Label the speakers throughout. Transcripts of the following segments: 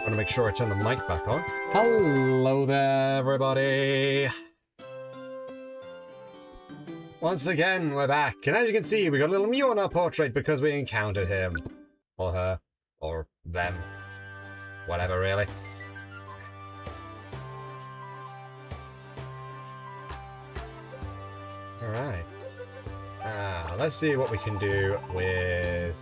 Speaker 1: want to make sure I turn the mic back on. Hello there, everybody! Once again, we're back, and as you can see, we got a little Mew on our portrait because we encountered him. Or her. Or them. Whatever, really. Alright. Let's see what we can do with...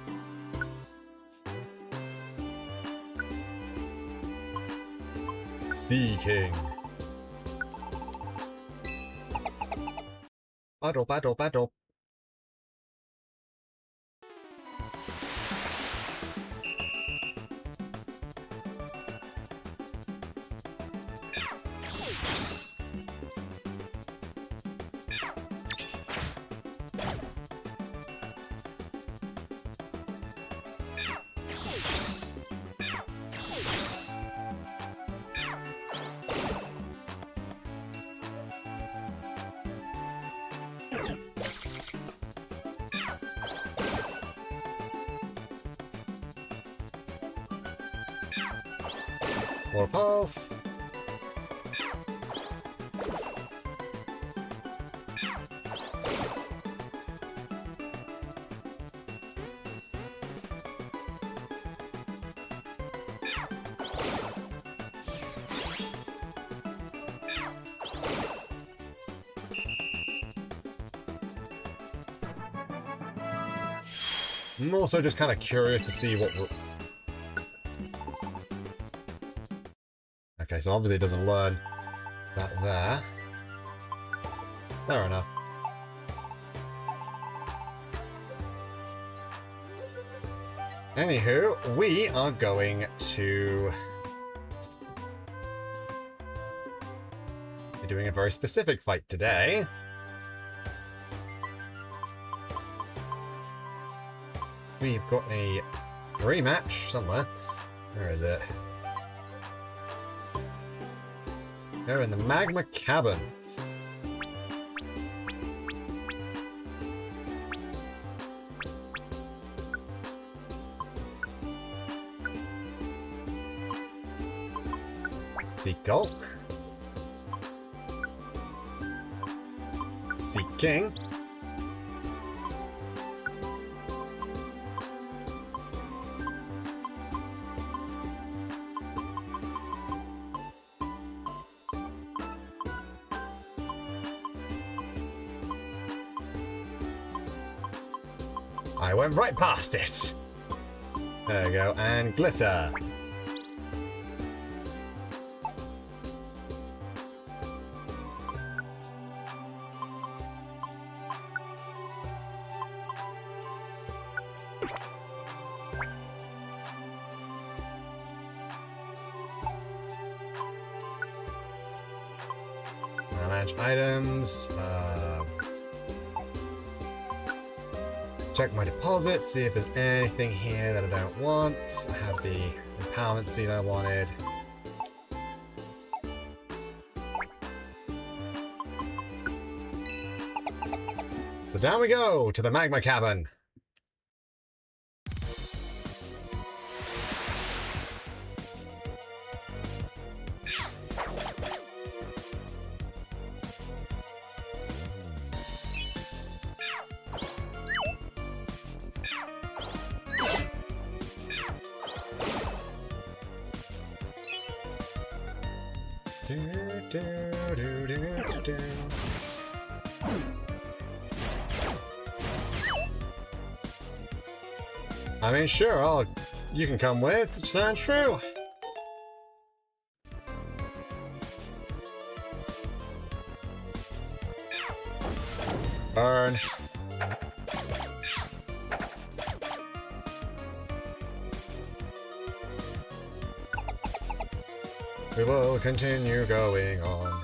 Speaker 1: Sea King. Battle, battle, battle. More pulse. I'm also just kind of curious to see what we're... Okay, so obviously it doesn't learn that there. Fair enough. Anywho, we are going to be doing a very specific fight today. We've got a rematch somewhere. Where is it? They're in the magma cabin. Cico. Sea King. I went right past it. There we go, and glitter. Manage items. Check my deposits, see if there's anything here that I don't want. I have the empowerment seed I wanted. So down we go to the magma cabin. I mean, sure, you can come with. It sounds true. Burn. We will continue going on.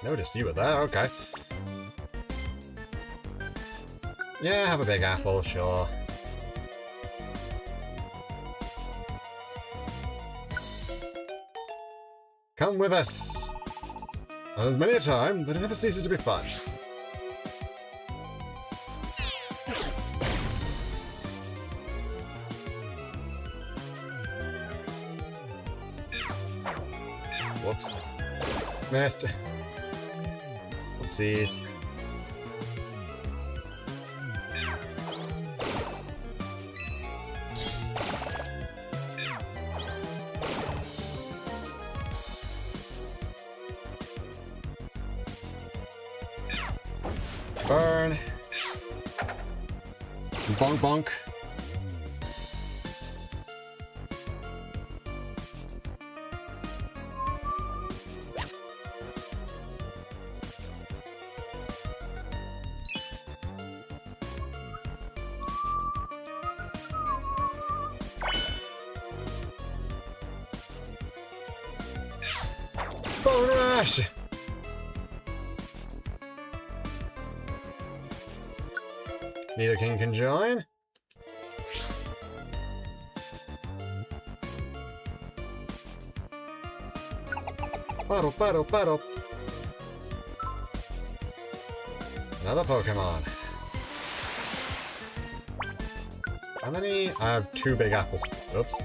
Speaker 1: Noticed you were there, okay. Yeah, have a big apple, sure. Come with us. There's many a time, but it never ceases to be fun. Missed. Oopsies. Burn. Bonk bonk. Bone rush. Nidoking can join. Battle, battle, battle. Another Pokemon. How many? I have 2 big apples. Oops.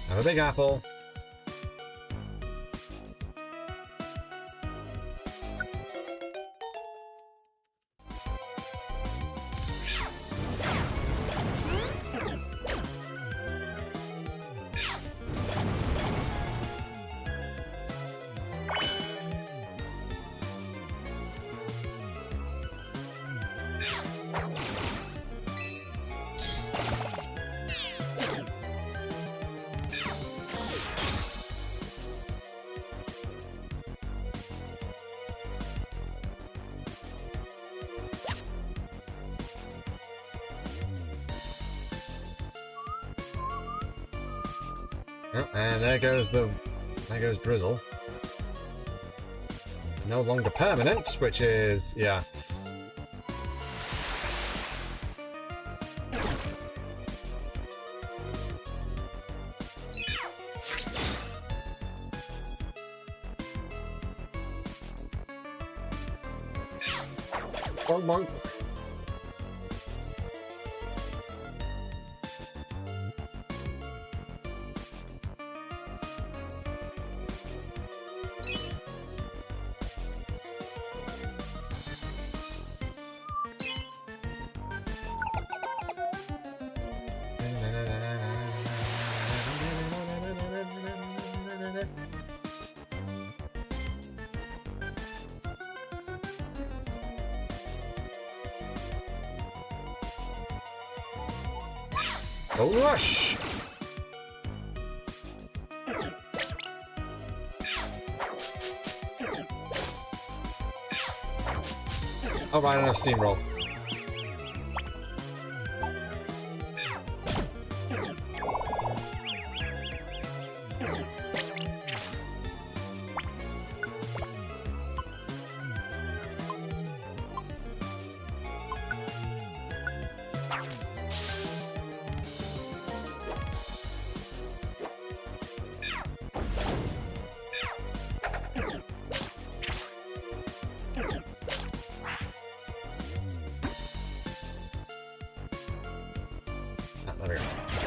Speaker 1: Have a big apple. Oh, and there goes Drizzle. It's no longer permanent, which is, yeah. Bonk bonk. A rush! Alright, enough steamroll.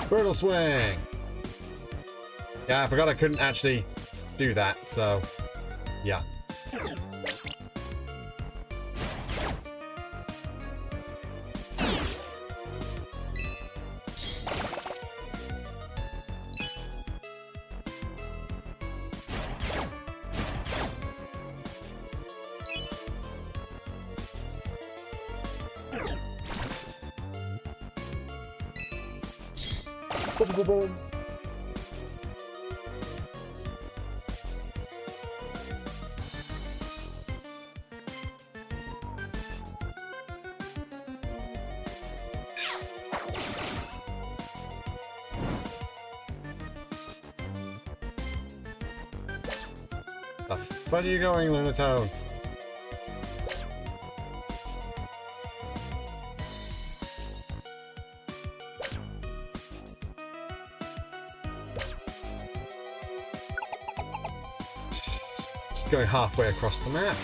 Speaker 1: Brutal swing! Yeah, I forgot I couldn't actually do that, so yeah. Boom, boom, boom. The fuck are you going, Lunatone? Going halfway across the map.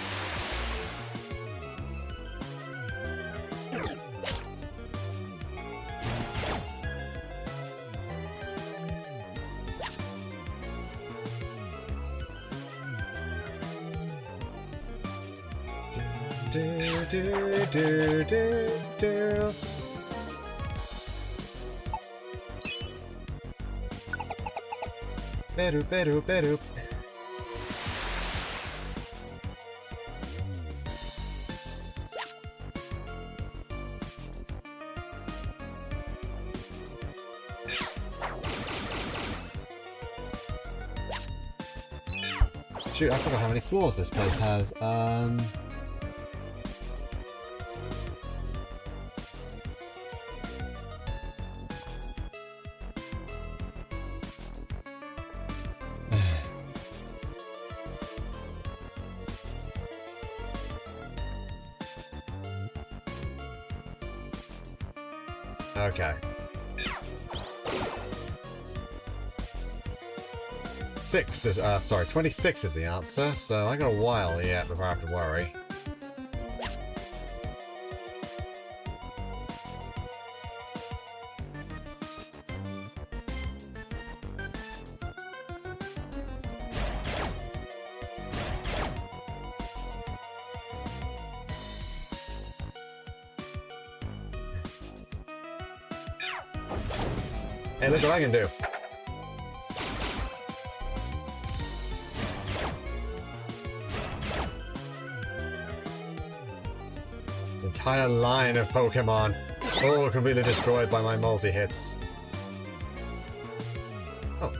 Speaker 1: Do, do, do, do, do. Beru, beru, beru. Shoot, I forgot how many floors this place has. Okay. 6 is, sorry, 26 is the answer, so I got a while yet before I have to worry. Hey, look what I can do. Entire line of Pokémon, all completely destroyed by my multi-hits. Oh.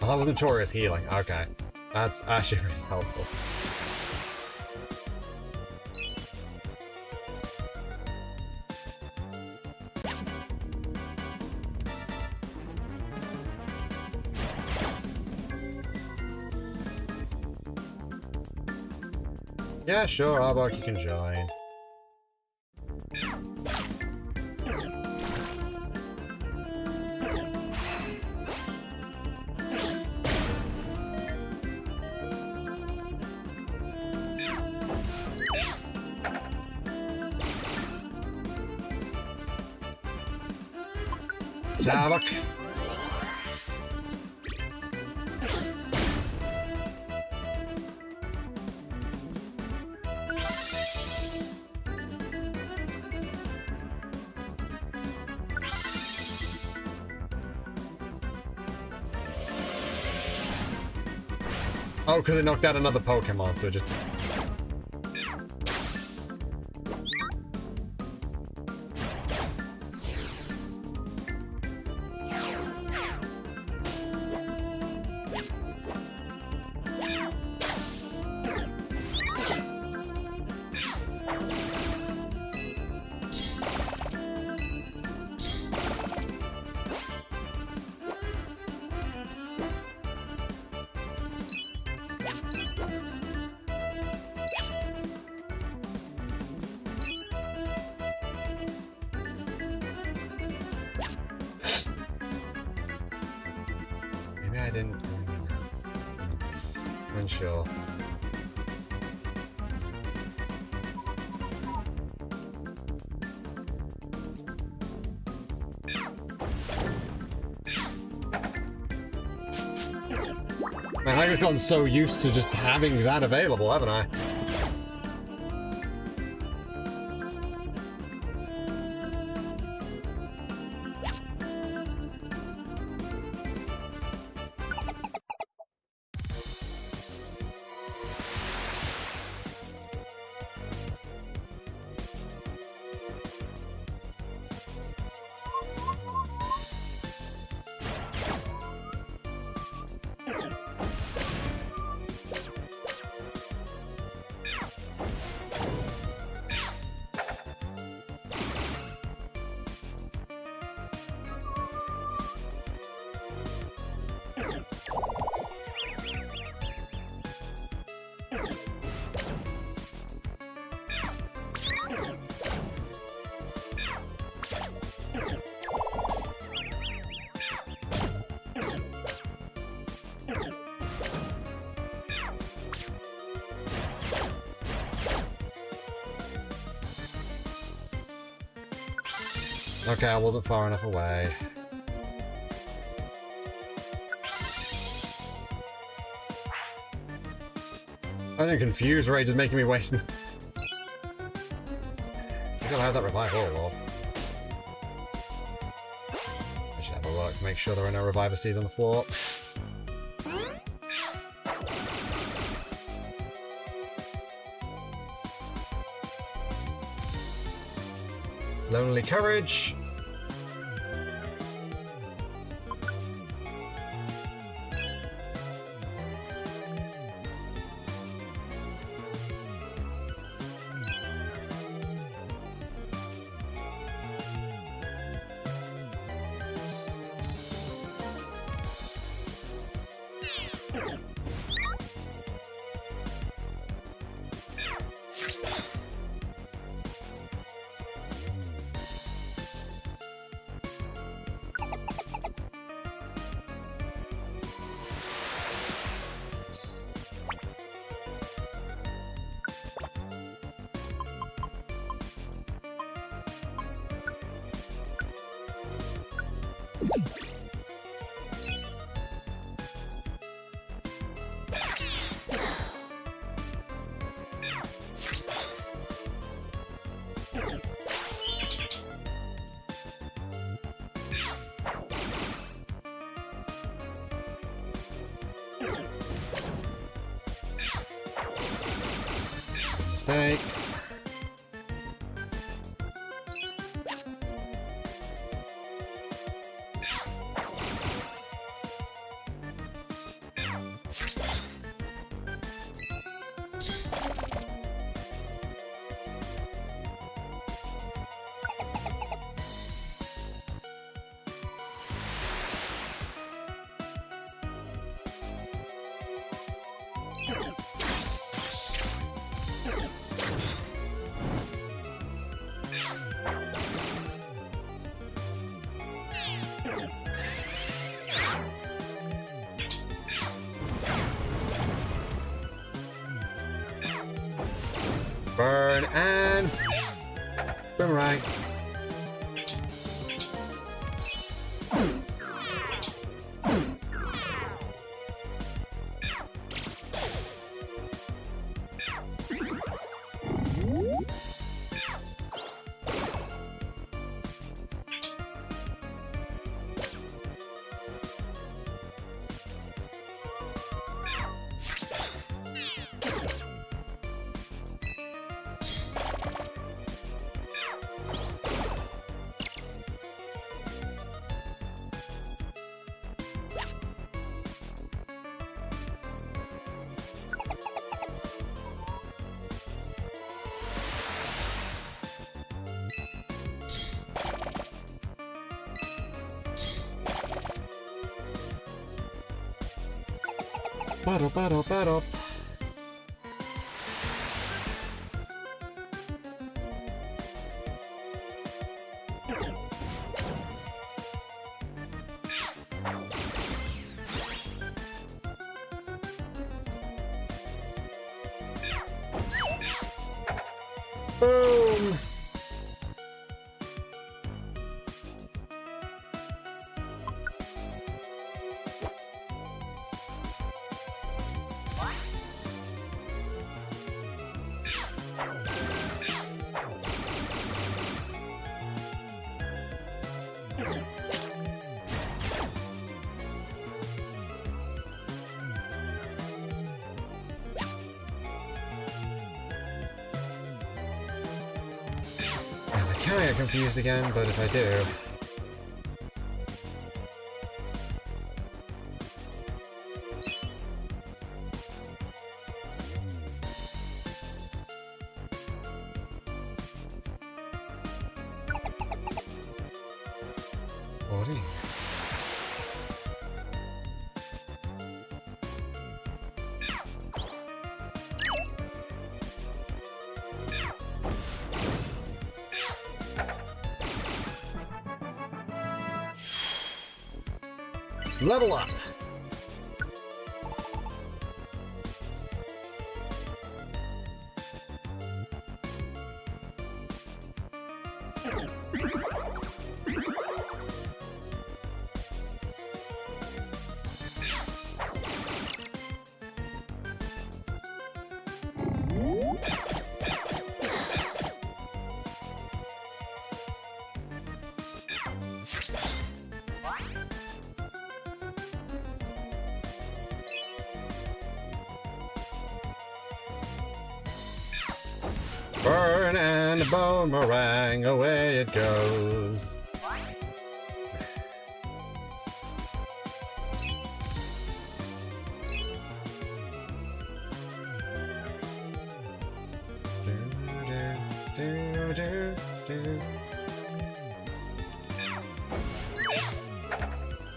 Speaker 1: Oh, that was notorious healing. Okay. That's actually really helpful. Yeah, sure, Arbok, you can join. Arbok. Oh, because it knocked out another Pokemon, so it just... Maybe I didn't... Unsure. Man, I've gotten so used to just having that available, haven't I? Okay, I wasn't far enough away. I think confused rage is making me waste. I think I'll have that revive all. I should have a look, make sure there are no reviver seeds on the floor. Lonely Courage. Mistakes. Burn and boomerang. Battle. Boom! I kinda get confused again, but if I do... Body. Level up! Burn and boomerang, away it goes.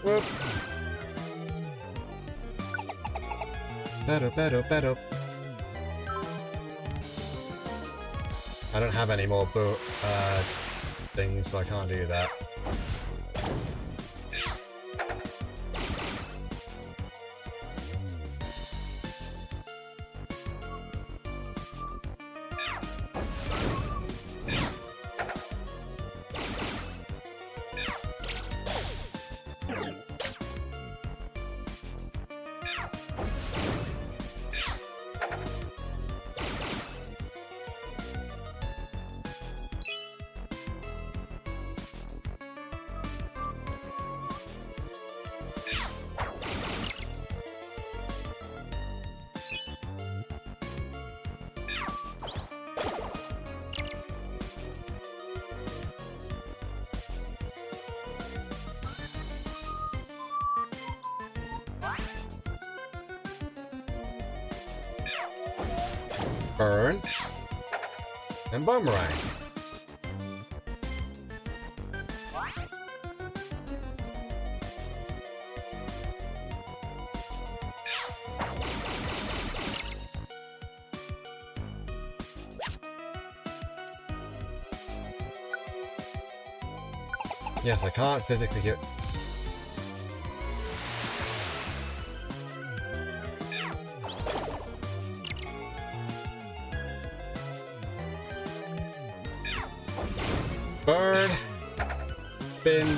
Speaker 1: Whoop. Better. I don't have any more things, so I can't do that. Burn and boomerang. Yes, I can't physically get... Burn. Spin.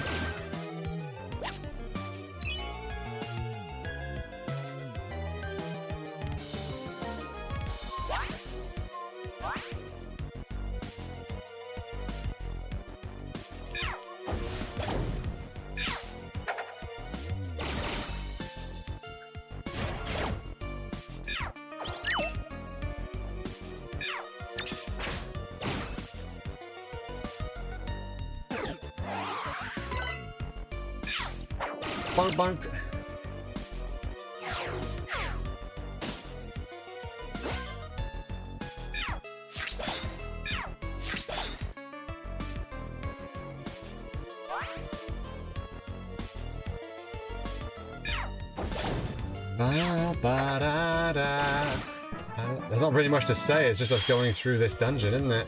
Speaker 1: Bonk bonk. There's not really much to say, it's just us going through this dungeon, isn't it?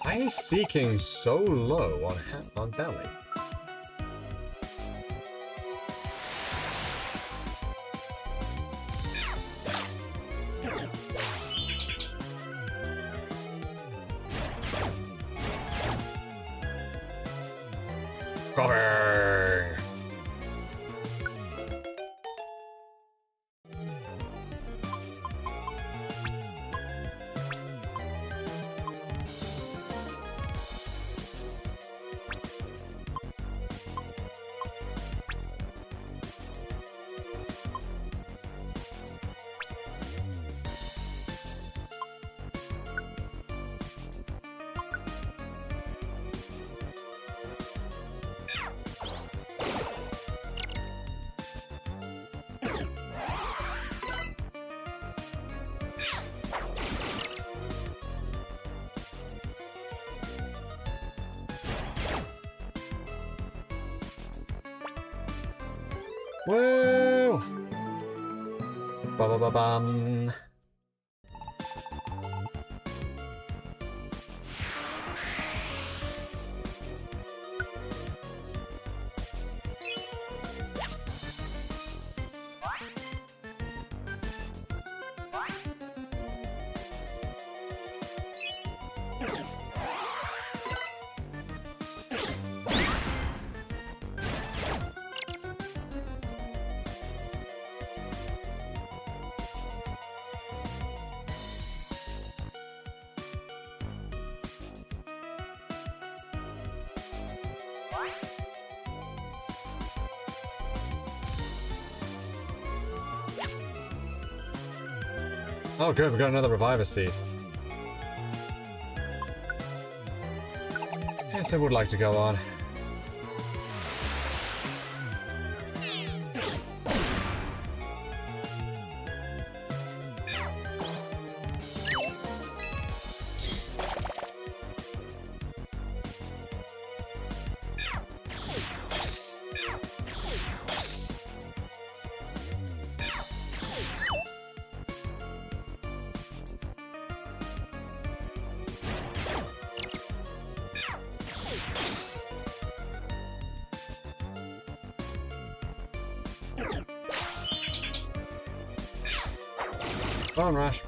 Speaker 1: Why is Seeking so low on belly? Cover. Woo! Ba-ba-ba-bum. Oh good, we got another Reviver Seed. Yes, I would like to go on. Bone Rush.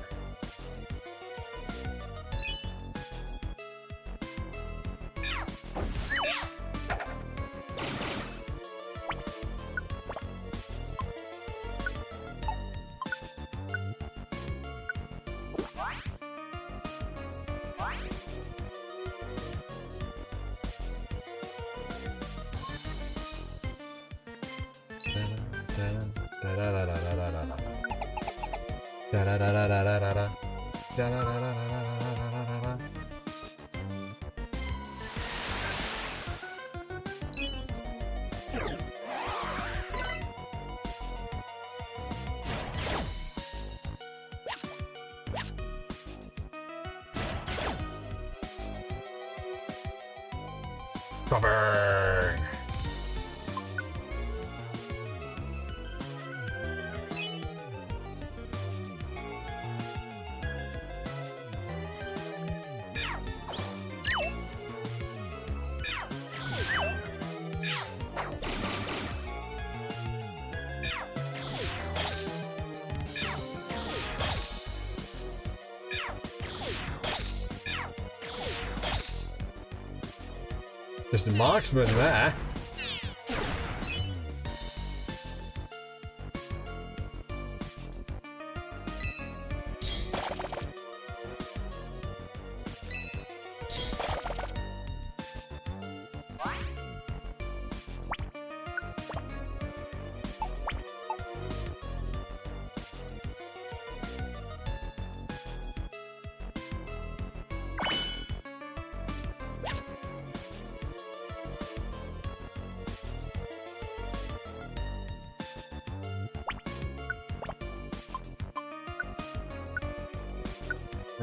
Speaker 1: Cover. Just a marksman there.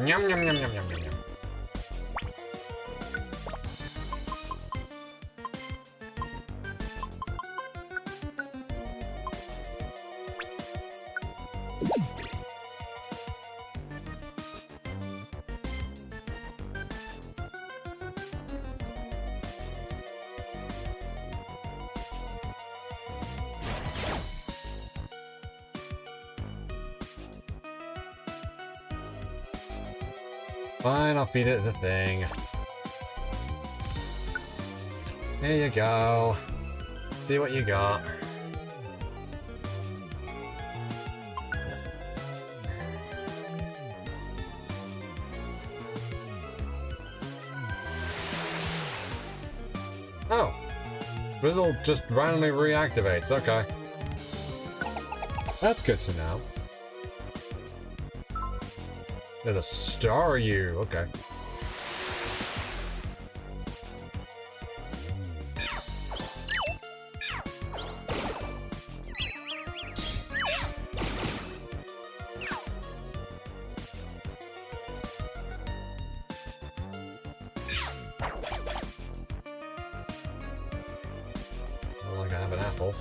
Speaker 1: Yum yum yum yum yum yum yum. Fine, I'll feed it the thing. Here you go. See what you got. Oh. Frizzle just randomly reactivates, okay. That's good to know. There's a star you, okay. I like I have an apple.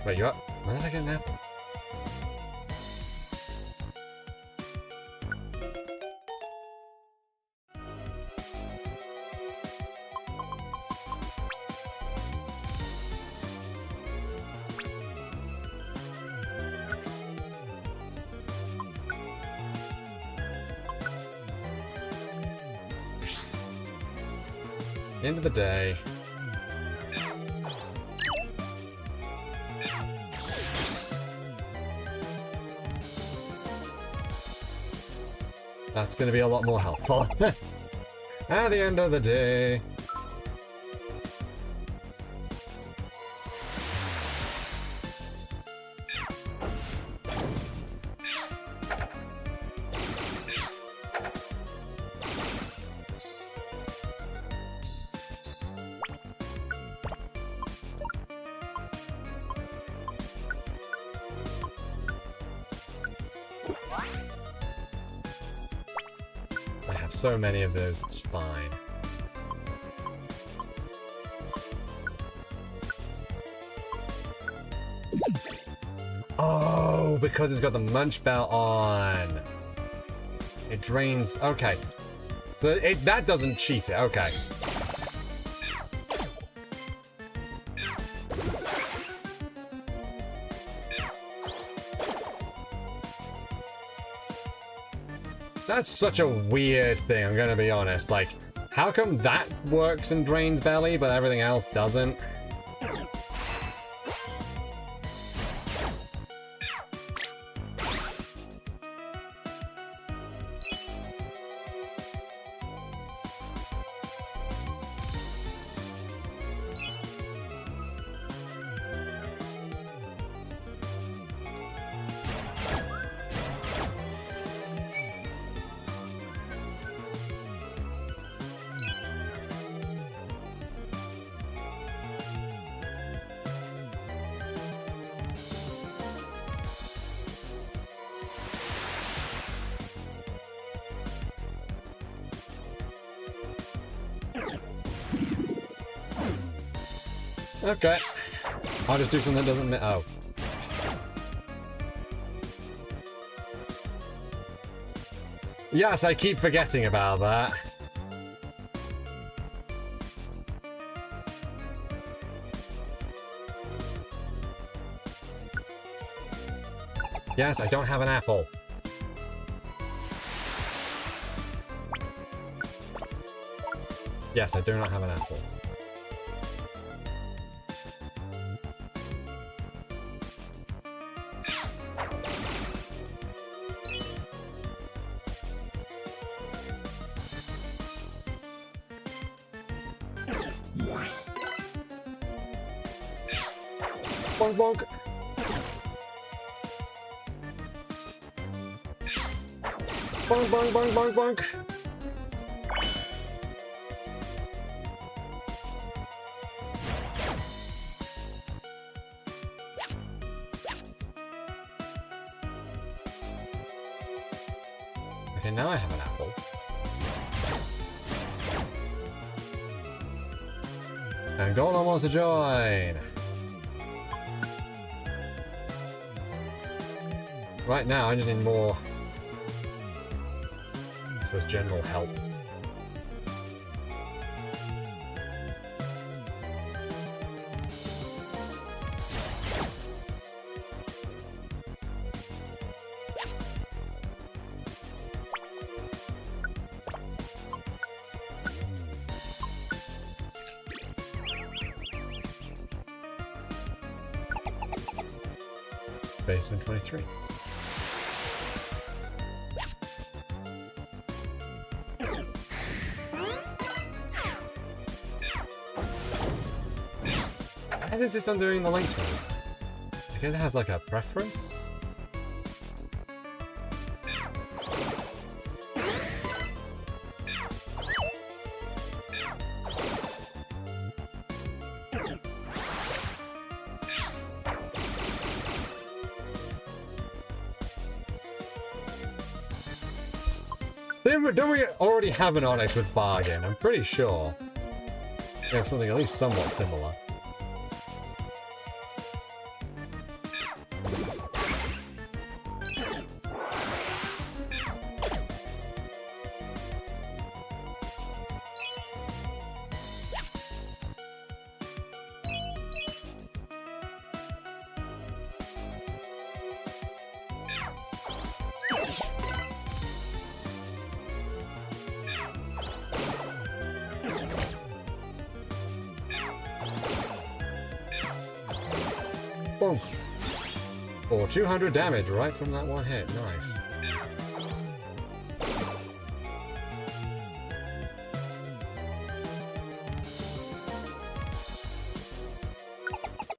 Speaker 1: Wait, you up? Where did I get an apple? End of the day. That's going to be a lot more helpful. At the end of the day. So many of those, it's fine. Oh, because it's got the munch belt on. It drains. Okay. So that doesn't cheat it. Okay. That's such a weird thing, I'm gonna be honest. Like, how come that works and drains belly, but everything else doesn't? Okay. I'll just do something that doesn't... Oh. Yes, I keep forgetting about that. Yes, I don't have an apple. Yes, I do not have an apple. Bonk bonk. Bonk bonk bonk bonk bonk. Okay, now I have an apple. And Groudon wants to join. Right now, I just need more, I suppose, general help. Basement 23. Why is this undoing the link to it? I guess it has like a preference? Don't we already have an Onyx with Bargain? I'm pretty sure. We have something at least somewhat similar. Or 200 damage right from that one hit. Nice.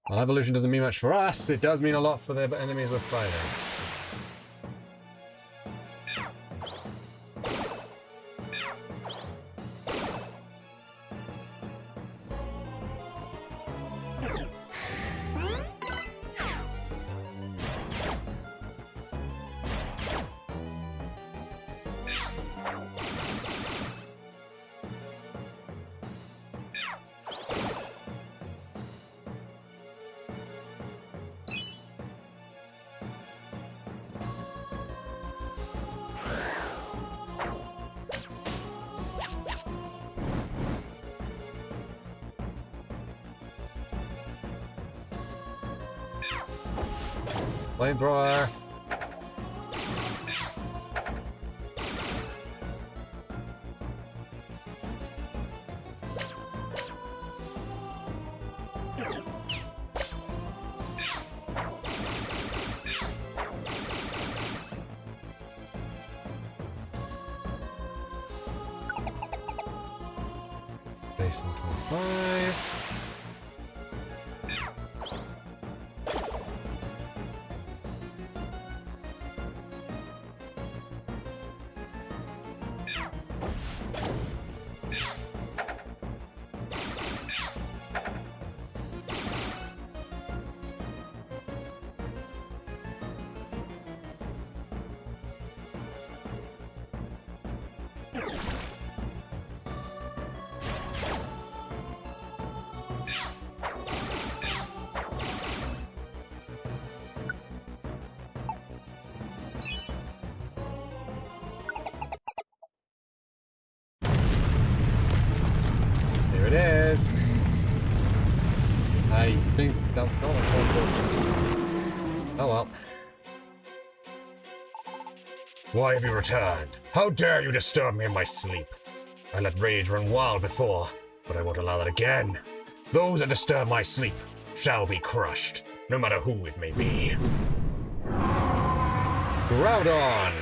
Speaker 1: While evolution doesn't mean much for us, it does mean a lot for the enemies we're fighting. Flamethrower. Base 125. It is. I think that felt like all forces. Oh well. Why have you returned? How dare you disturb me in my sleep? I let rage run wild before, but I won't allow that again. Those that disturb my sleep shall be crushed, no matter who it may be. Groudon!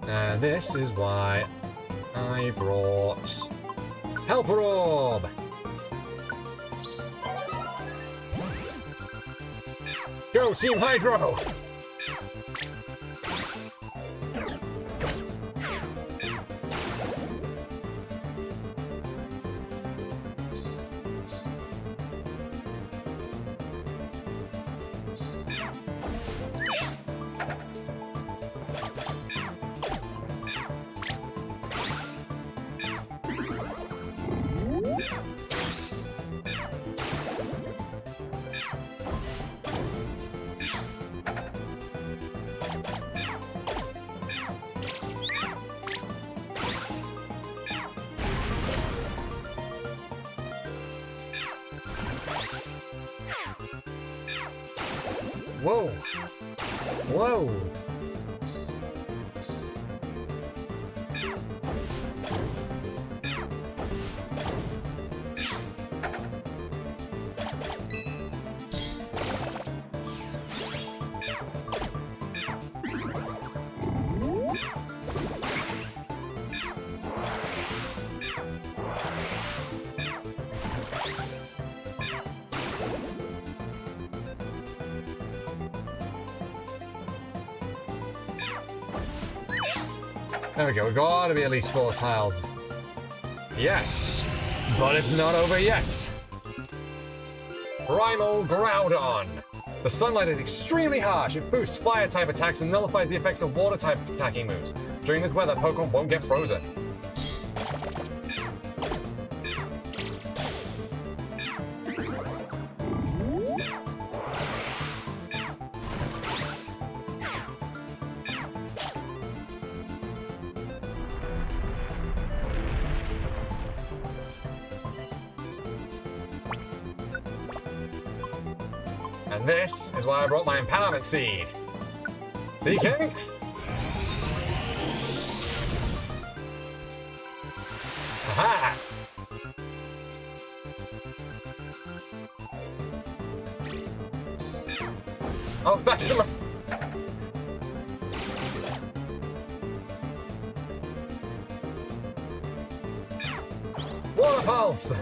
Speaker 1: And this is why I brought Helper Orb! Go Team Hydro! Whoa! Whoa! There we go, we've got to be at least 4 tiles. Yes! But it's not over yet! Primal Groudon! The sunlight is extremely harsh. It boosts fire-type attacks and nullifies the effects of water-type attacking moves. During this weather, Pokemon won't get frozen.
Speaker 2: And this is why I brought my empowerment seed. Cico? Aha! Oh, that's the... Water pulse!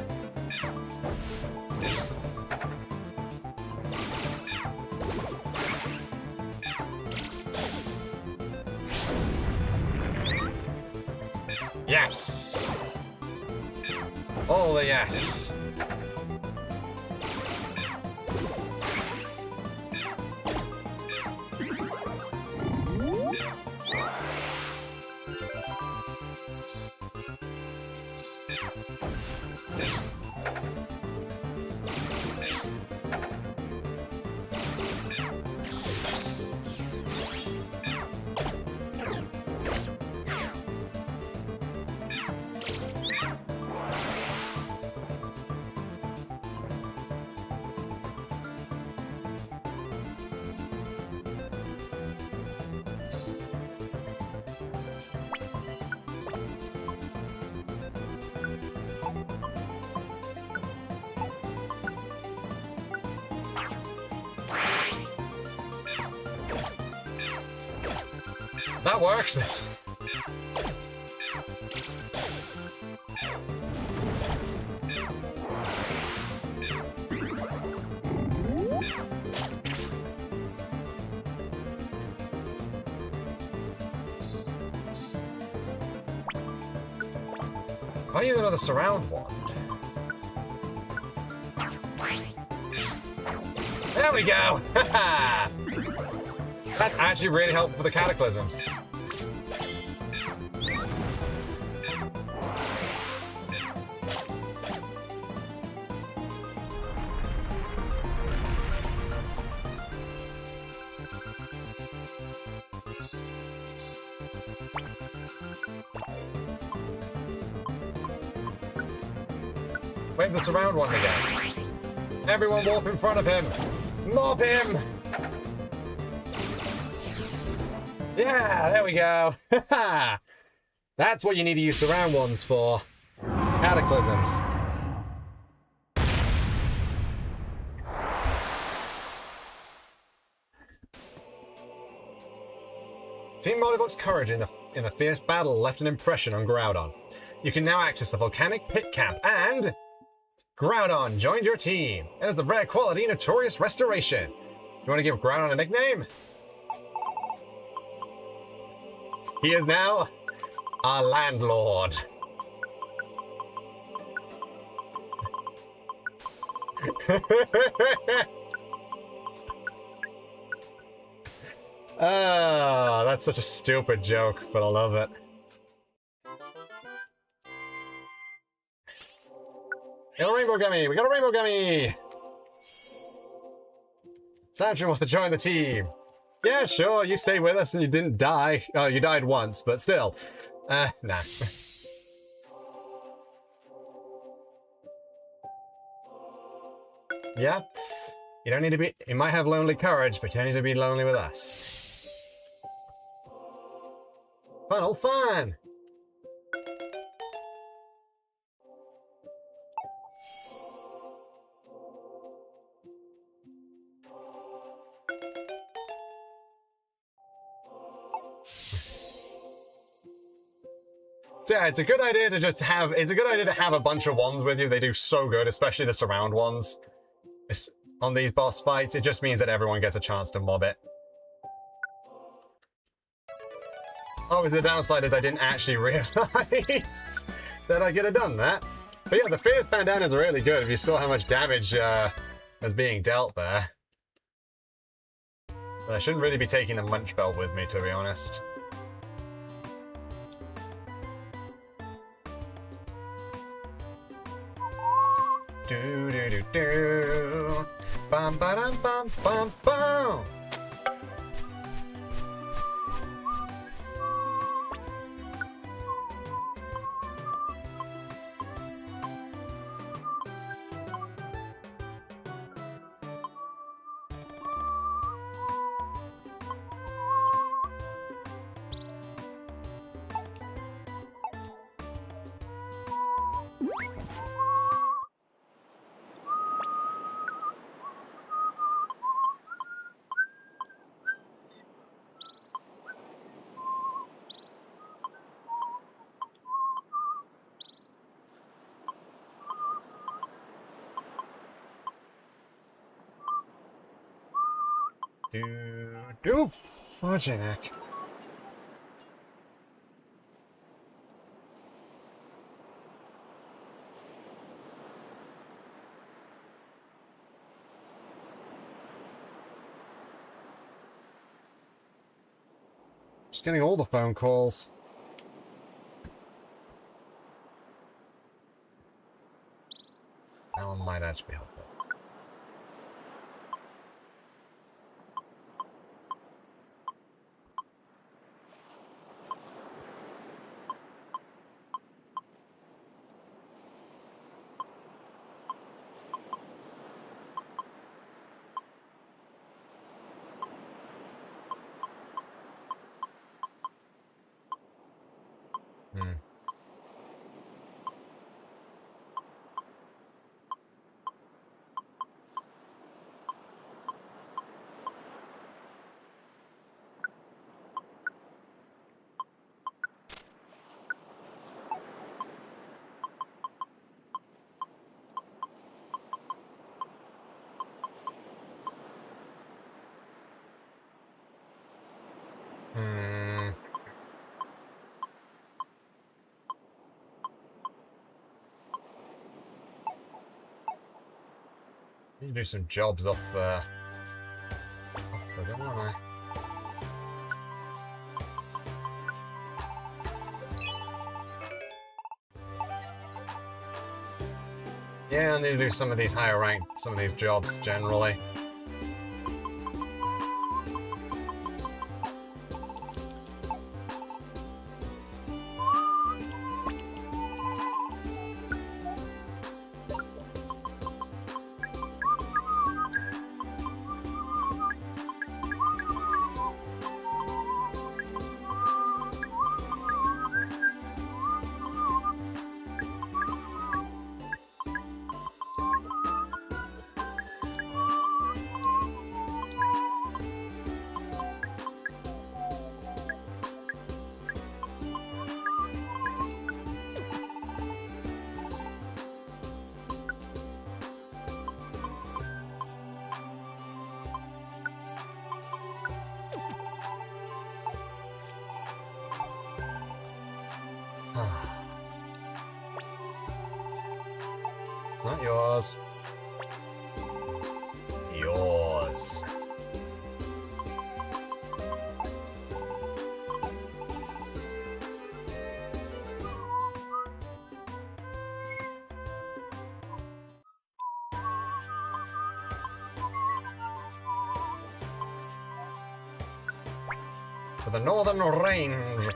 Speaker 2: Yes! All the yes! That works! I use another surround wand. There we go! Haha! That's actually really helpful for the cataclysms. Wave the surround one again. Everyone warp in front of him. Mob him! Yeah, there we go. That's what you need to use surround ones for. Cataclysms. Team Mollybook's courage in the fierce battle left an impression on Groudon. You can now access the volcanic pit camp and... Groudon joined your team. It has the rare quality Notorious Restoration. You want to give Groudon a nickname? He is now our landlord. Ah, that's such a stupid joke, but I love it. Got a rainbow gummy! We got a rainbow gummy! Sandra wants to join the team. Yeah, sure, you stayed with us and you didn't die. Oh, you died once, but still. Nah. Yeah? You don't need to be... You might have lonely courage, but you don't need to be lonely with us. Funnel fun! So yeah, it's a good idea to just have... It's a good idea to have a bunch of wands with you. They do so good, especially the surround ones. On these boss fights, it just means that everyone gets a chance to mob it. Oh, the downside is I didn't actually realize that I could have done that. But yeah, the Fierce Bandanas are really good if you saw how much damage is being dealt there. But I shouldn't really be taking the Munch Belt with me, to be honest. Do do do do. Bum ba dum bum bum bum. Do. Fudging heck. Just getting all the phone calls. That one might actually be helpful. Hmm. Hmm. Need to do some jobs off them, don't I? Yeah, I need to do some of these higher rank, some of these jobs generally. Not yours. Yours. For the northern range.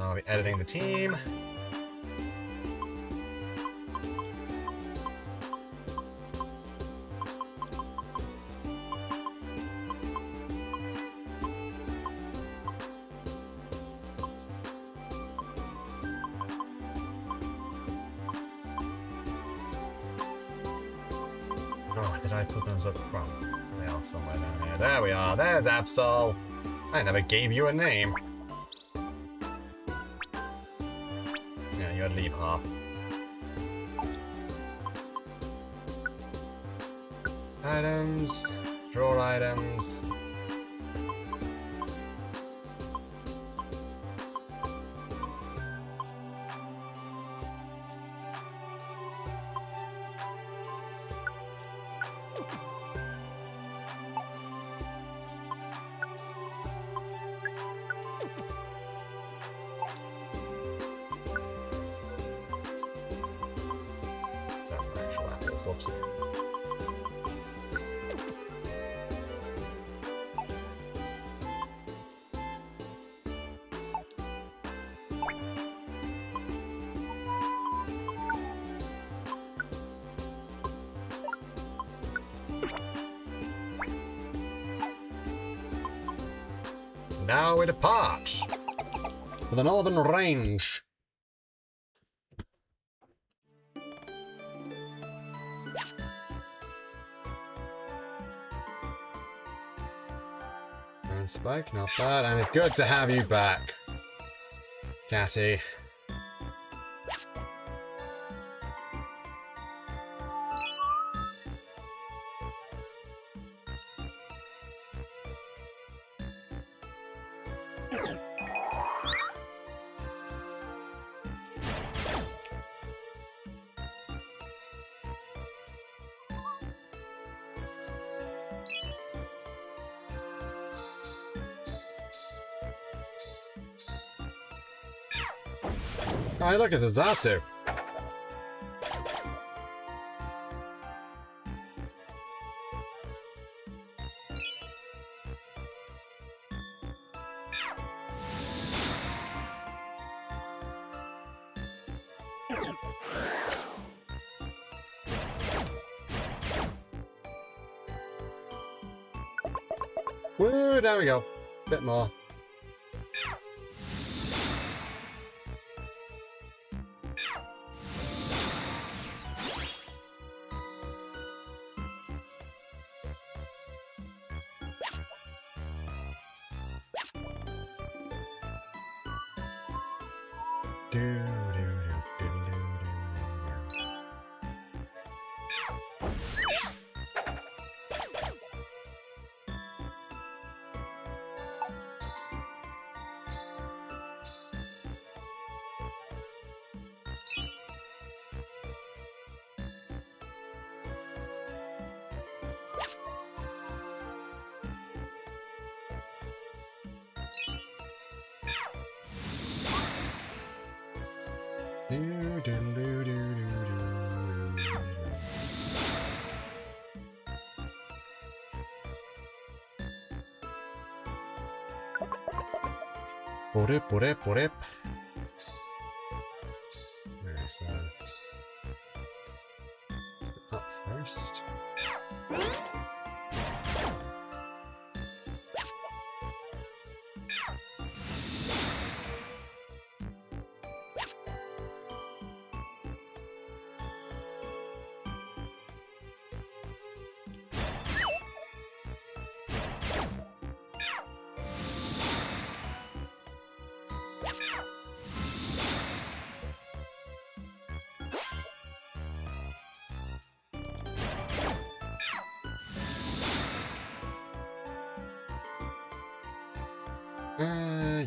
Speaker 2: I'll be editing the team. Oh, did I put those up front? They are somewhere down here. There we are. There's Absol. I never gave you a name. Yeah, you had to leave half. Items. Draw items. Seven actual apples, whoops. Now we depart for the northern range. And Spike, not bad, and it's good to have you back, Catty. Oh, look, it's a Zatsu. Woo, there we go. Bit more. Borip. Where's up first?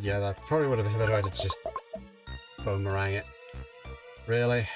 Speaker 2: Yeah, that probably would have been a better idea to just boomerang it. Really?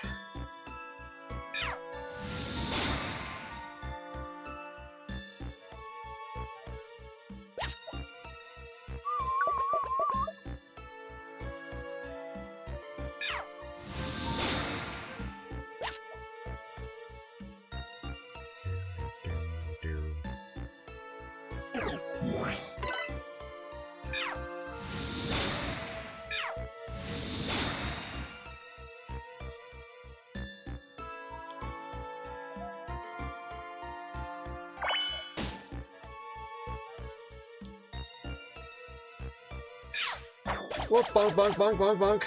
Speaker 2: Whoop, bonk.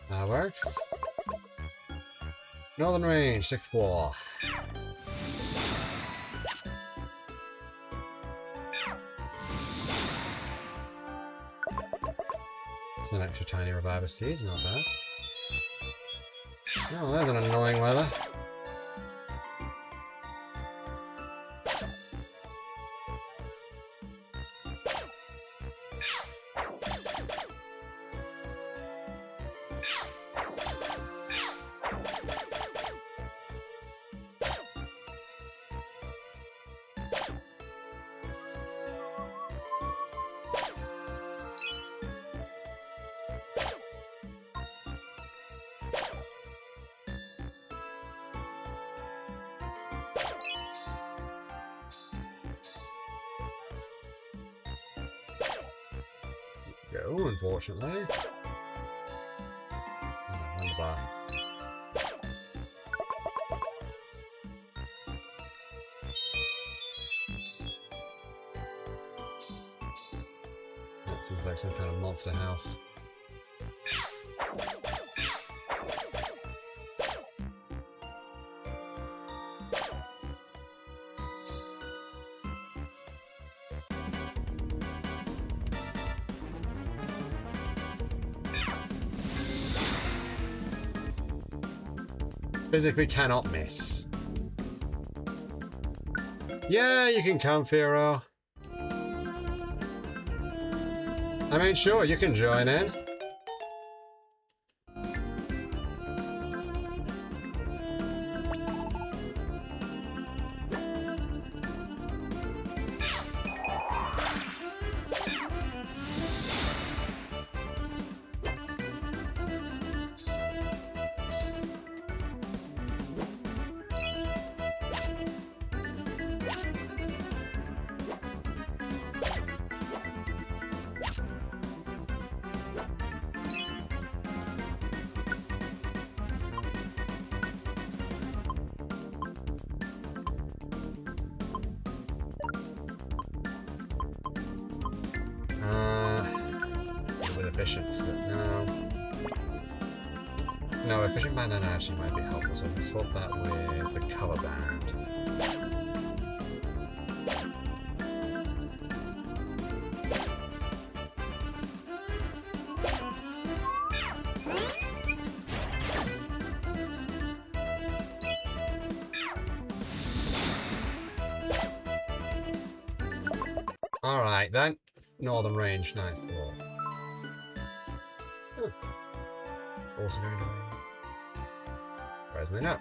Speaker 2: That works. Northern Range, 6th floor. It's an extra tiny reviver seeds, not bad. Oh, there's an annoying weather. Go, unfortunately. Wonderbar. That seems like some kind of monster house. Physically cannot miss. Yeah, you can come, Firo. I mean, sure, you can join in. With efficiency, no. No, efficient bandana actually might be helpful, so I can swap that with the cover band. Alright then. Northern Range, 9th floor. Also going to surprisingly no.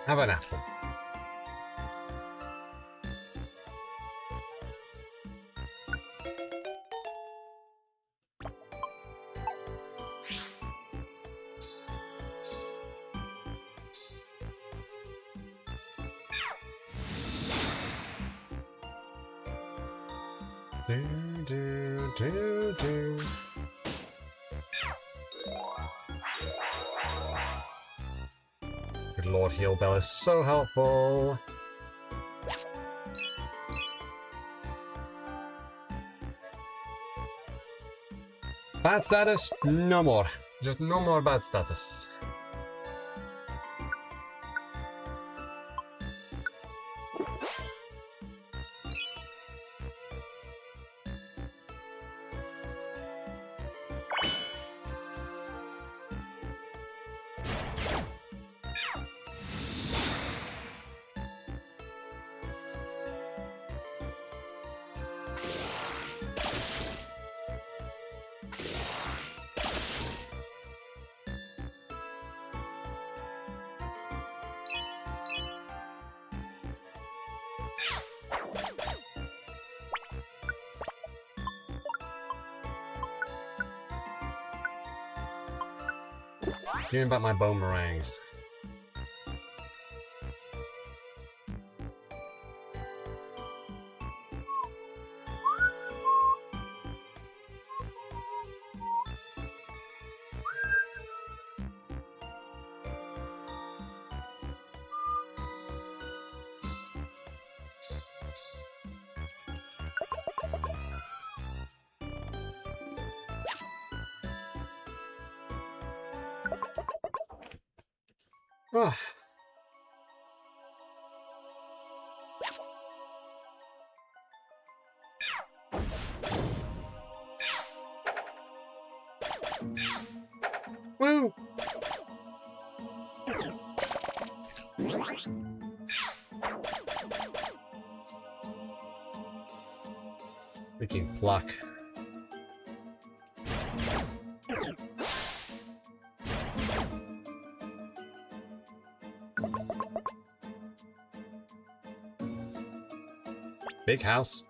Speaker 2: Have an apple. Do. Good Lord, Heal Bell is so helpful. Bad status? No more. Just no more bad status. Give me back my boomerangs. Oh. Woo! Freaking pluck. Big house.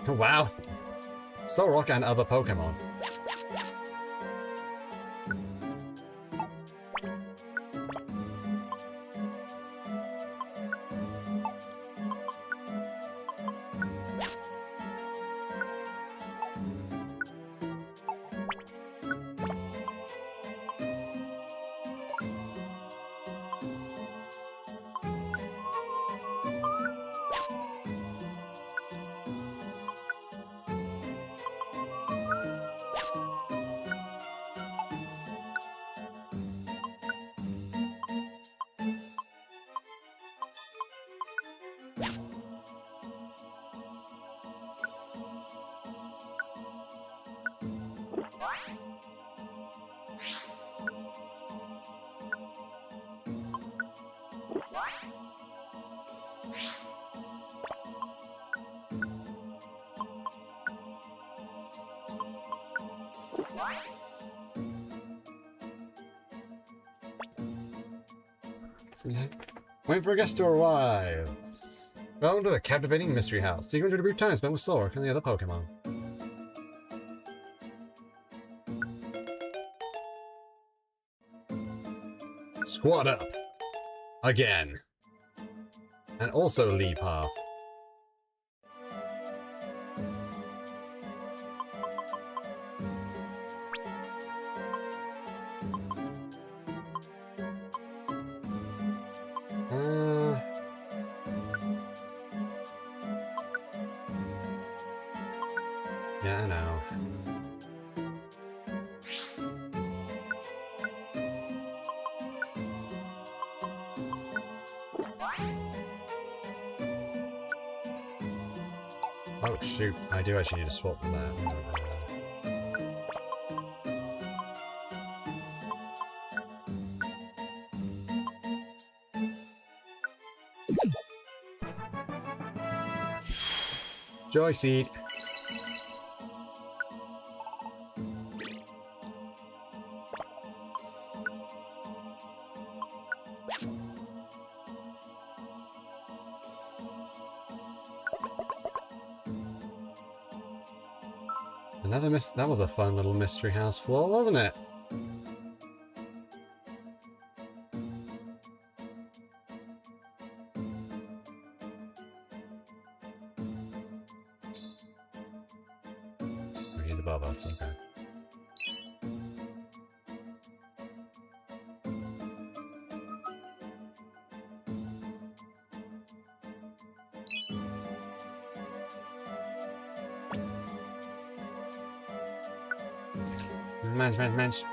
Speaker 2: Wow. Solrock and other Pokemon. Waiting for a guest to arrive. Welcome to the captivating mystery house. Seek into the brief time spent with Solrock and the other Pokemon. Squad up. Again. And also leave half. Yeah, I know. Oh shoot, I do actually need to swap with that. Joy Seed. Another that was a fun little mystery house floor, wasn't it? Oh, he's above us, okay. Mensch.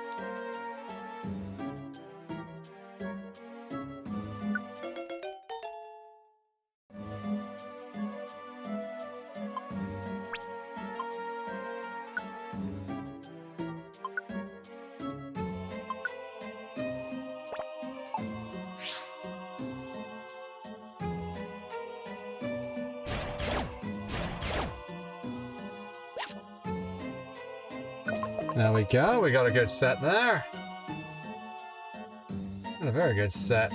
Speaker 2: There we go, we got a good set there. Got a very good set.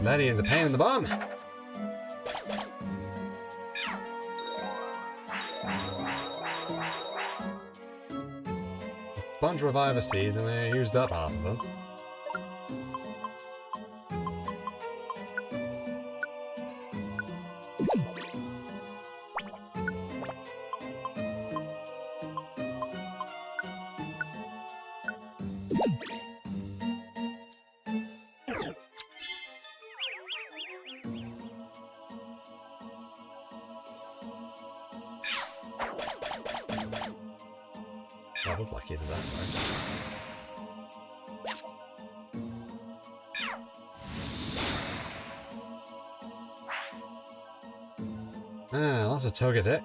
Speaker 2: Ledian's a pain in the bum. A bunch of Reviver Seeds and we used up half of them. I was lucky to that, right? Ah, lots of Togetic?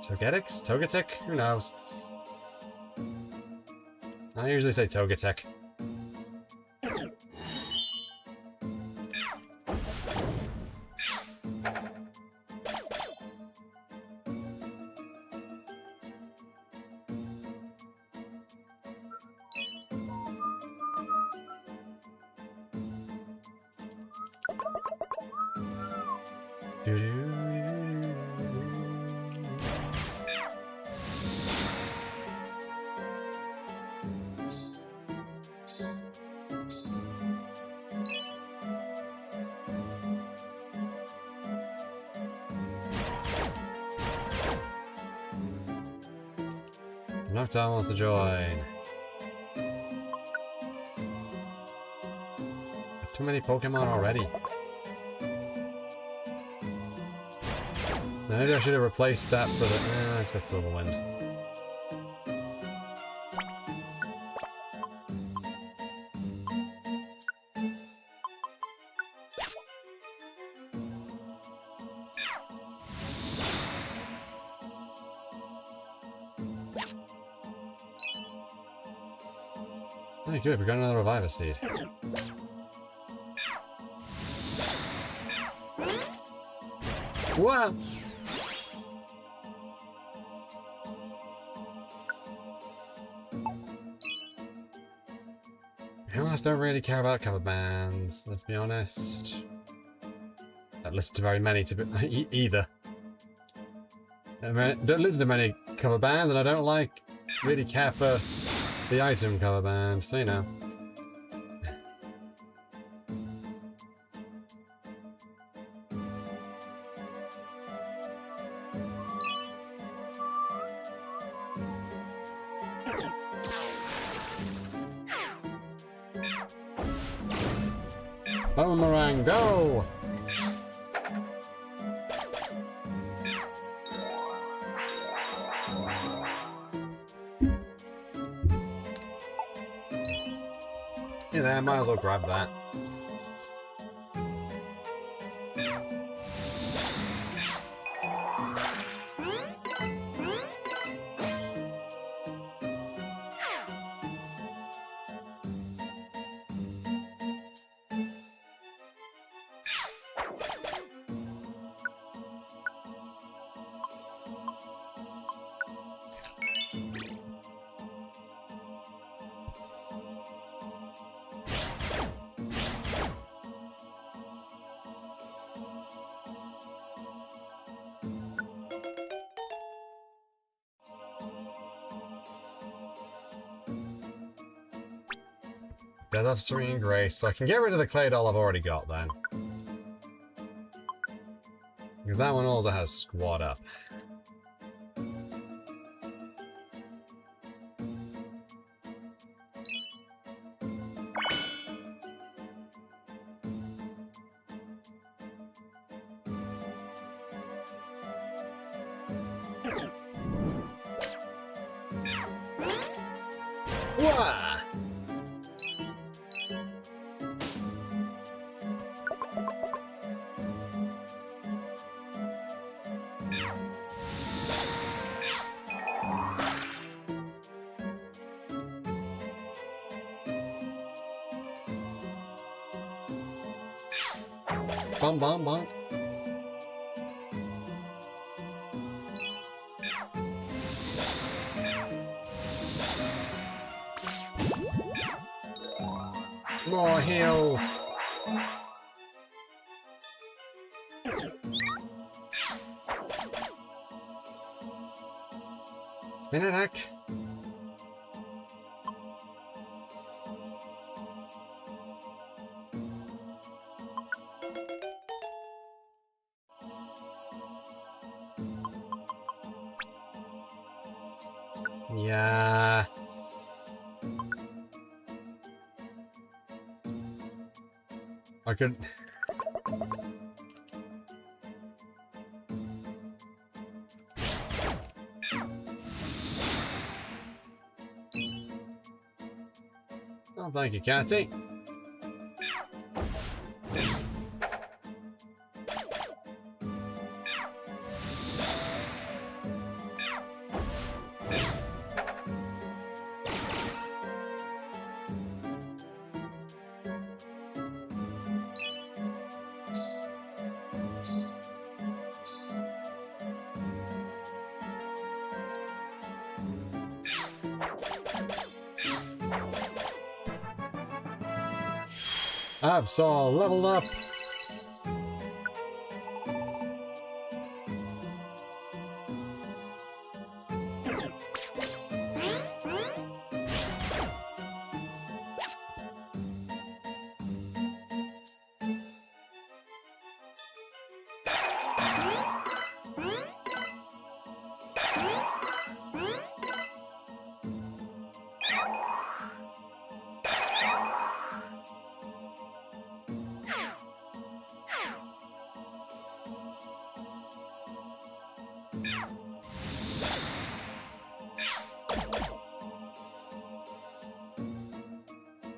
Speaker 2: Togetic? Who knows? I usually say Togetic. Yum-taa wants to join. Too many Pokemon already. Maybe I should have replaced that for the... let's get Silverwind. Oh, good, we got another Reviva Seed. Wow! Humans don't really care about cover bands, let's be honest. I don't listen to very many to be either. I don't listen to many cover bands, and I don't really care for the item cover band, so you know. Boomerang, go! Yeah, there, might as well grab that. Death of Serene Grace, so I can get rid of the clay doll I've already got then. Because that one also has squat up. Wah! Bum bum bum. More heals. Spin attack. Yeah. I could... Oh, thank you, Catty. Absol leveled up.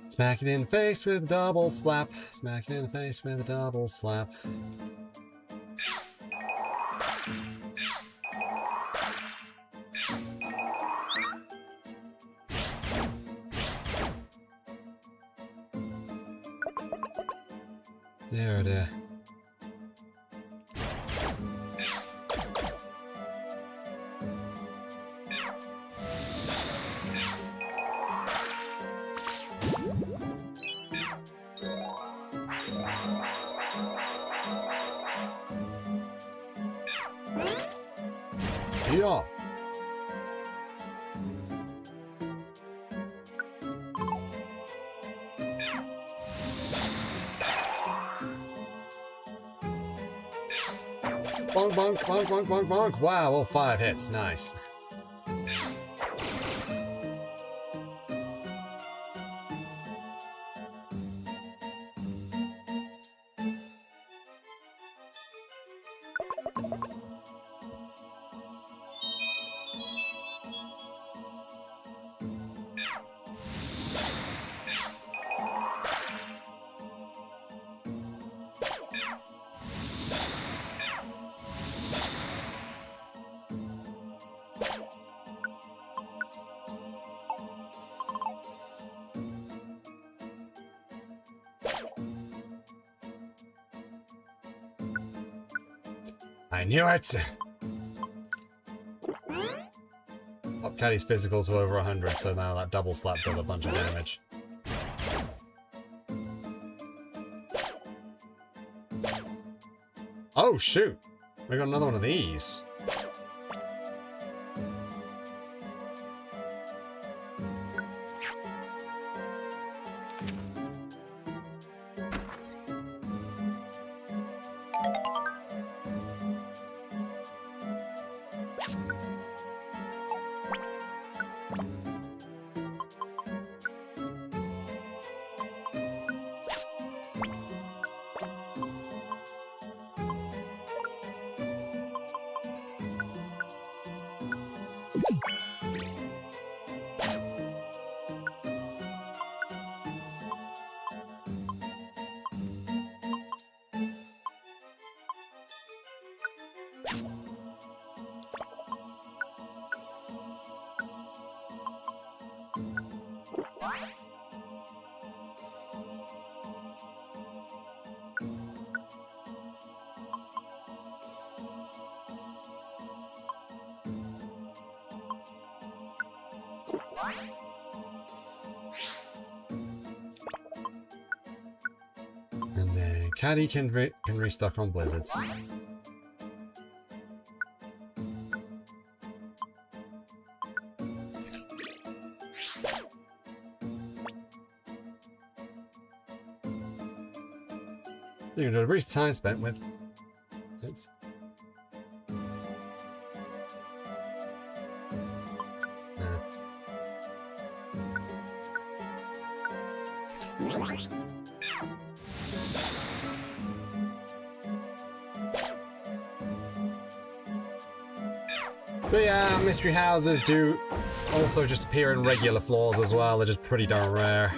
Speaker 2: Smack it in the face with a double slap. Smack it in the face with a double slap. There it is. Yeah. Bonk, bonk, bonk, bonk, bonk, bonk. Wow, all 5 hits. Nice. I knew it! Up Caddy's physical to over 100, so now that double slap does a bunch of damage. Oh shoot! We got another one of these. And then Caddy can restock on blizzards. You can reach time spent with. Oops. So yeah, mystery houses do also just appear in regular floors as well. They're just pretty darn rare.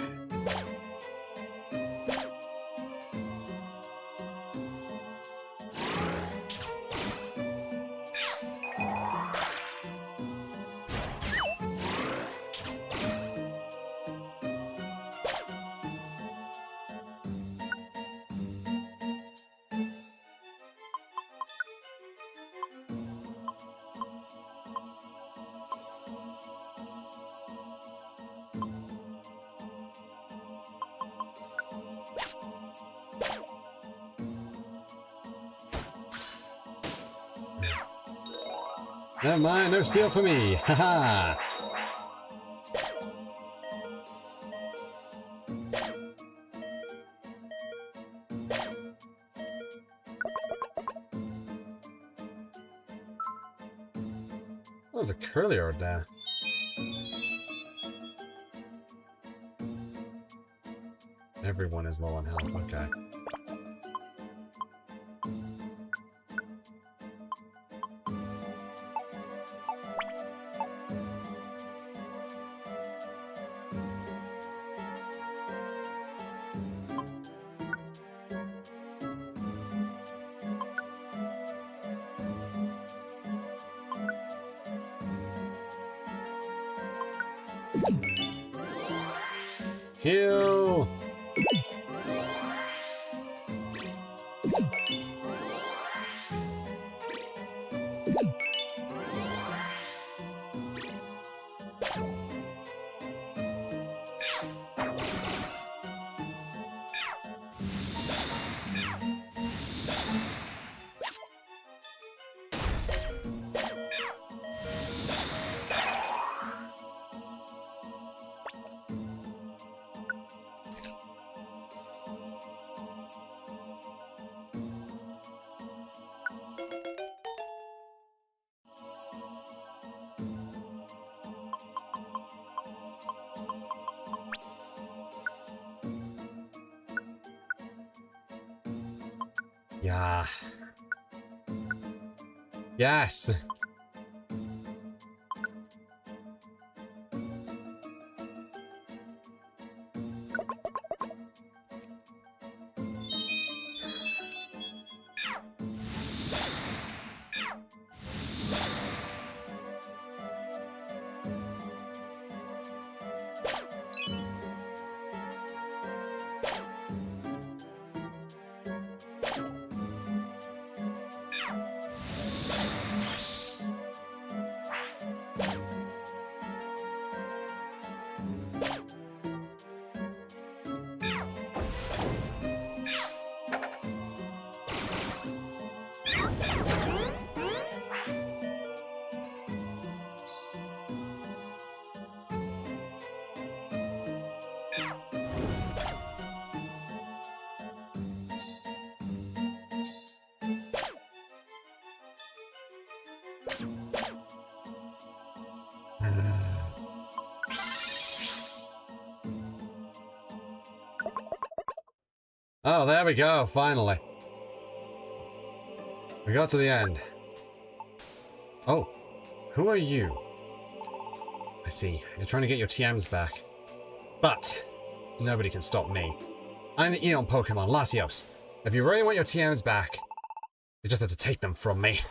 Speaker 2: Never mind, no steal for me. Haha. Oh, there's a curlier there. Everyone is low on health, okay. Heal! Yeah. Yes. Oh, there we go, finally. We got to the end. Oh, who are you? I see, you're trying to get your TMs back. But, nobody can stop me. I'm the Eon Pokemon, Latios. If you really want your TMs back, you just have to take them from me.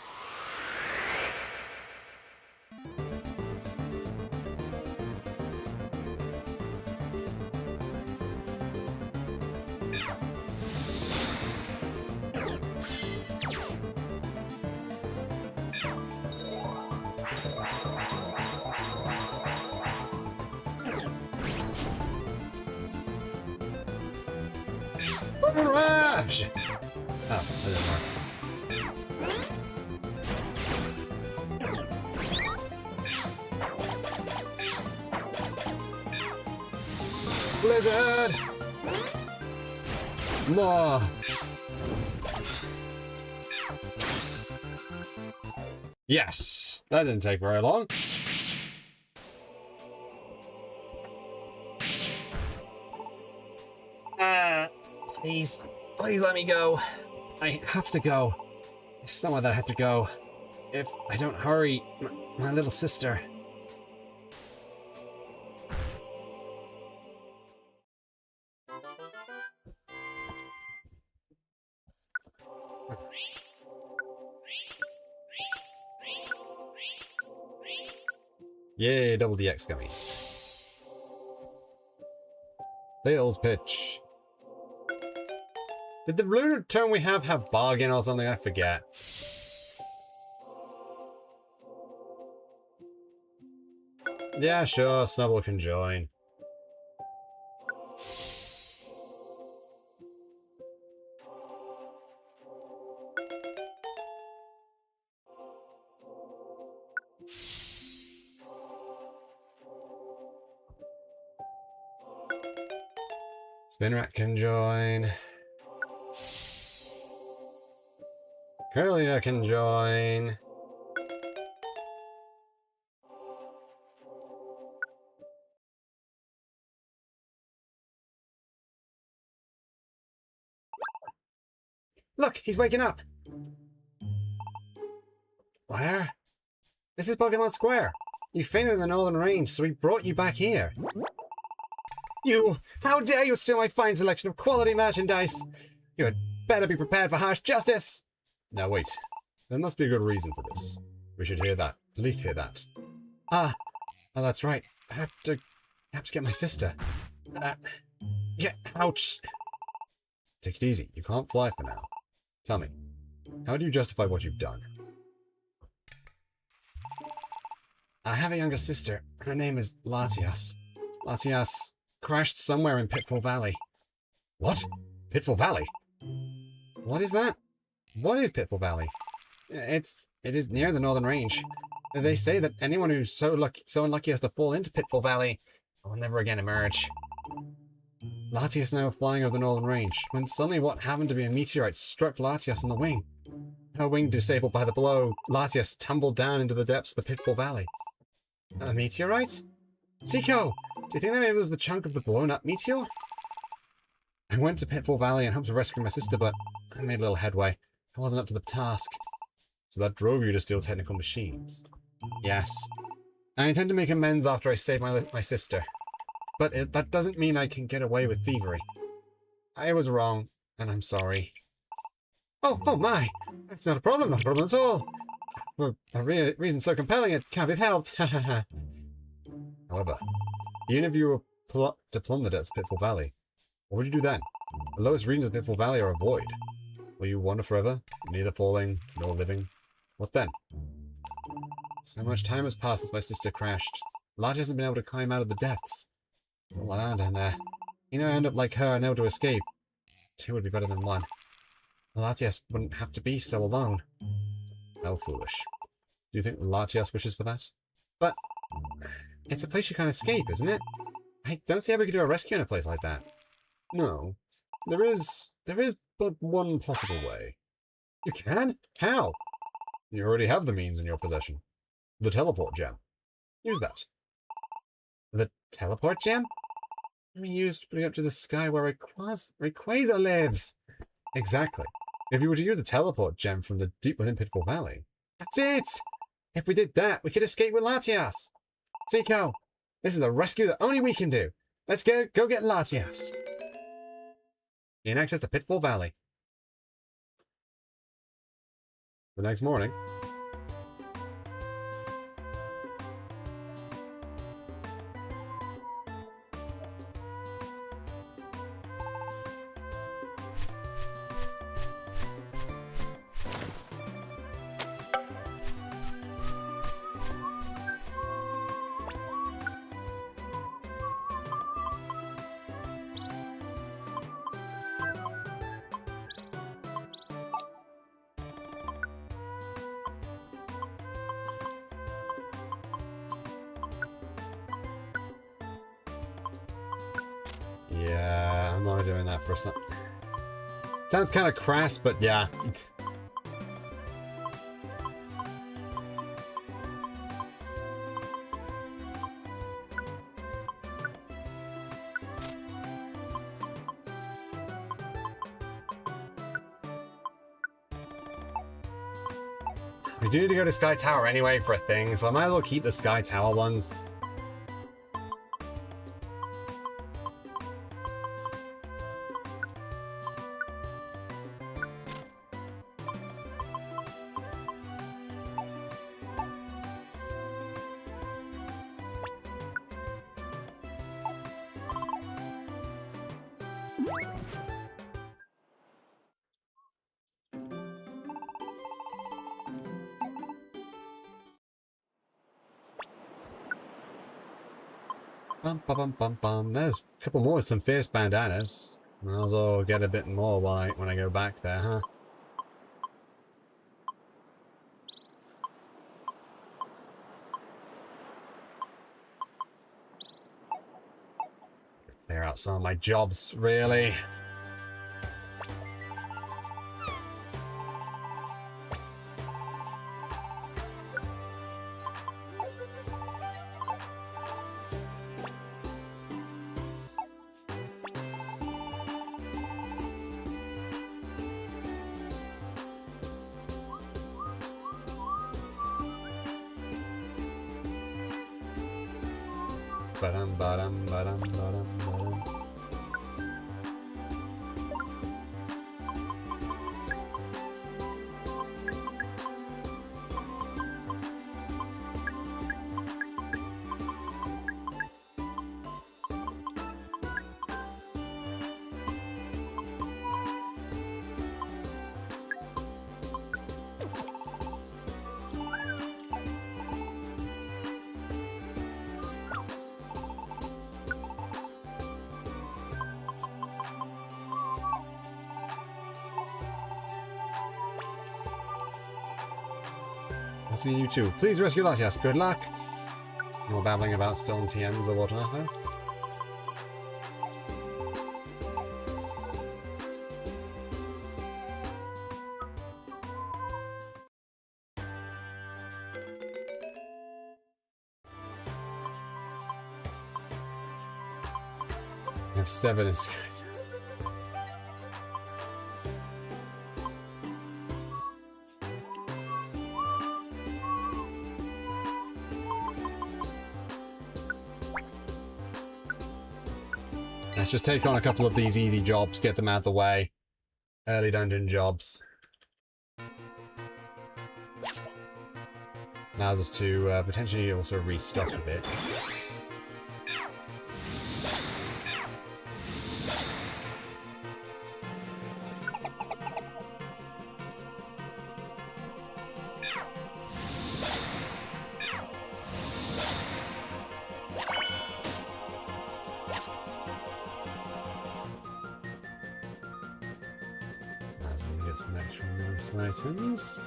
Speaker 2: Rush! Oh, that didn't work. Blizzard! More! Yes! That didn't take very long. Please let me go. I have to go. There's somewhere that I have to go. if I don't hurry, my little sister. Yay, double DX gummies. Sales pitch. Did the lunar term we have bargain or something? I forget. Yeah, sure, Snubble can join. Spinrat can join. Curlia can join. Look, he's waking up. Where? This is Pokemon Square. You fainted in the Northern Range, so we brought you back here. You! How dare you steal my fine selection of quality merchandise! You had better be prepared for harsh justice! Now wait. There must be a good reason for this. We should hear that. At least hear that. Ah! Oh, that's right. I have to get my sister. Yeah, ouch! Take it easy. You can't fly for now. Tell me, how do you justify what you've done? I have a younger sister. Her name is Latias. Latias crashed somewhere in Pitfall Valley. What? Pitfall Valley? What is that? What is Pitfall Valley? It is near the Northern Range. They say that anyone who's so unlucky as to fall into Pitfall Valley will never again emerge. Latias and I were flying over the Northern Range, when suddenly what happened to be a meteorite struck Latias on the wing. Her wing disabled by the blow, Latias tumbled down into the depths of the Pitfall Valley. A meteorite? Cico! Do you think that maybe it was the chunk of the blown-up meteor? I went to Pitfall Valley and hoped to rescue my sister, but I made little headway. I wasn't up to the task. So that drove you to steal technical machines? Yes. I intend to make amends after I save my sister. But that doesn't mean I can get away with thievery. I was wrong, and I'm sorry. Oh my! It's not a problem at all. For a reason so compelling it can't be helped. However, even if you were to plumb the depths of Pitfall Valley, what would you do then? The lowest regions of Pitfall Valley are a void. Will you wander forever, neither falling nor living? What then? So much time has passed since my sister crashed. Latias hasn't been able to climb out of the depths. There's a lot on down there. You know, I end up like her, unable to escape. Two would be better than one. Latias wouldn't have to be so alone. How foolish. Do you think Latias wishes for that? But it's a place you can't escape, isn't it? I don't see how we could do a rescue in a place like that. No. There is but one possible way. You can? How? You already have the means in your possession. The teleport gem. Use that. The teleport gem? Can be used to bring up to the sky where Rayquaza lives. Exactly. If you were to use the teleport gem from the deep within Pitfall Valley. That's it! If we did that, we could escape with Latias. Cico, this is the rescue that only we can do. Let's go get Latias. Gain access to Pitfall Valley. The next morning. Yeah, I'm not doing that for some... Sounds kind of crass, but yeah. We do need to go to Sky Tower anyway for a thing, so I might as well keep the Sky Tower ones. Bum, bum, bum, bum, bum. There's a couple more with some fierce bandanas. Might as well get a bit more when I go back there, huh? Clear out some of my jobs, really. Ba-dum, ba-dum, ba-dum, ba-dum, ba-dum. I'll see you too. Please rescue Latias. Good luck. More babbling about stolen TMs or whatnot. I have 7 in skies. Let's just take on a couple of these easy jobs, get them out of the way. Early dungeon jobs. Allows us to potentially also restock a bit. Some extra nice items.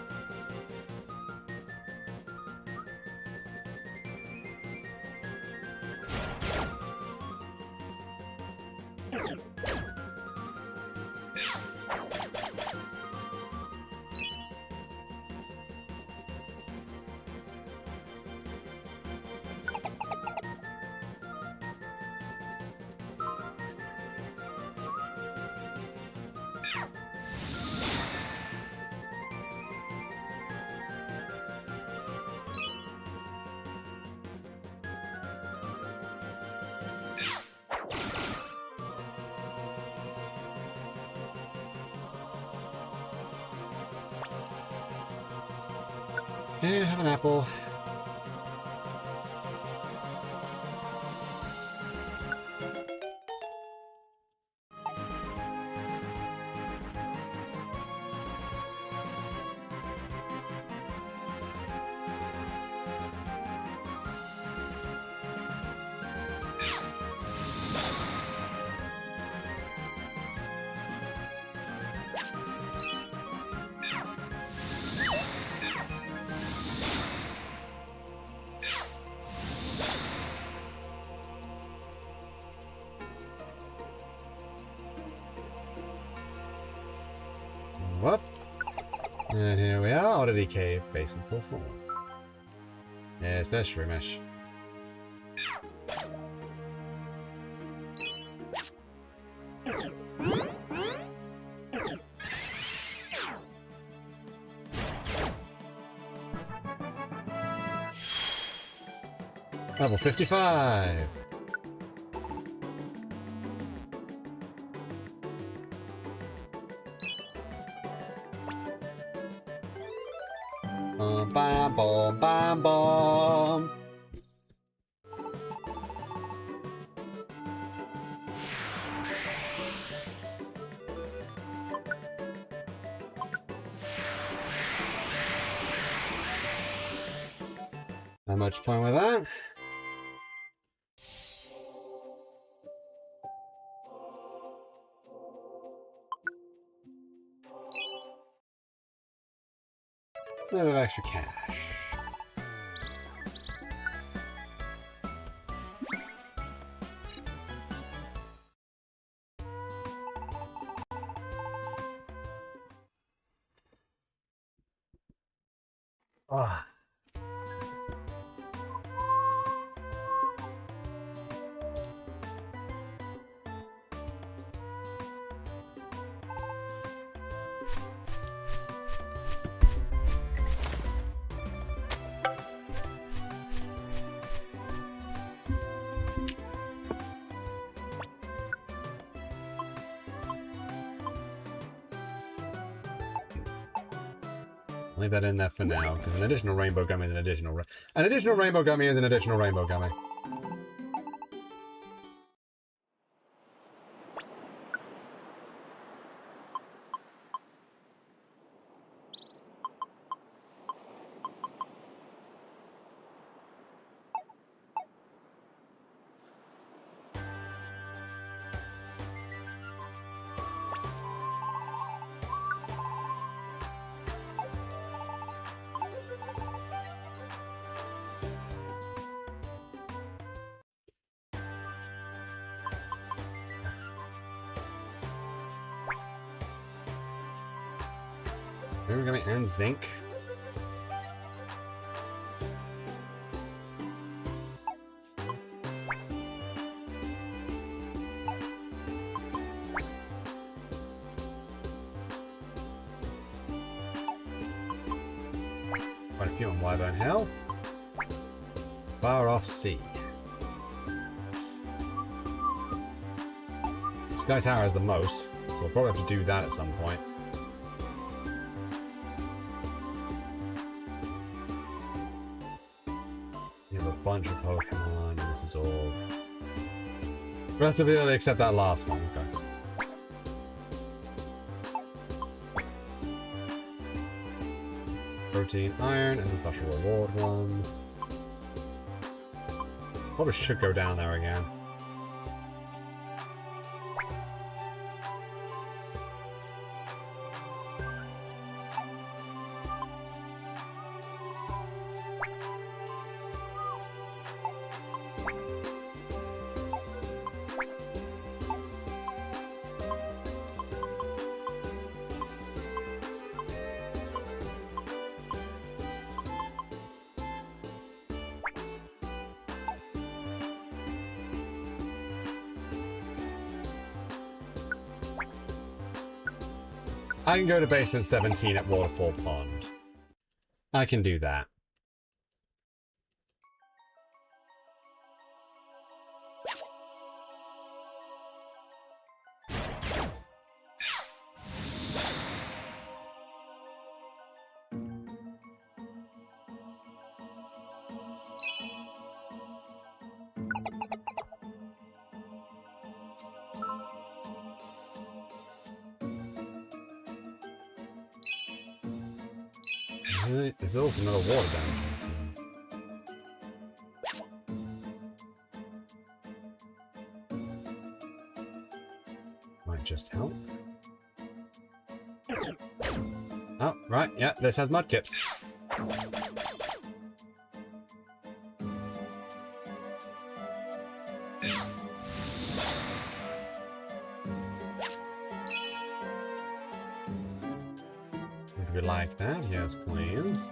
Speaker 2: Yeah, have an apple. What? And here we are, Oddity Cave, basement 4-4. Yes, there's Shroomish. Level 55. Bam, bam, bam, bam. Not much point with that. A little bit of extra cash. Ah. Leave that in there for now, because an additional rainbow gummy is an additional rainbow gummy is an additional rainbow gummy. Rainbow gummy and zinc. Quite a few on Wyvern Hill. Far off sea. Sky Tower is the most, so we'll probably have to do that at some point. You have a bunch of Pokemon, and this is all relatively early except that last one. Okay. Protein, iron, and the special reward one. Probably should go down there again. I can go to basement 17 at Waterfall Pond. I can do that. There's also another water damage. Might just help. Oh, right, yeah, this has mudkips. Would we like that? Yes, please.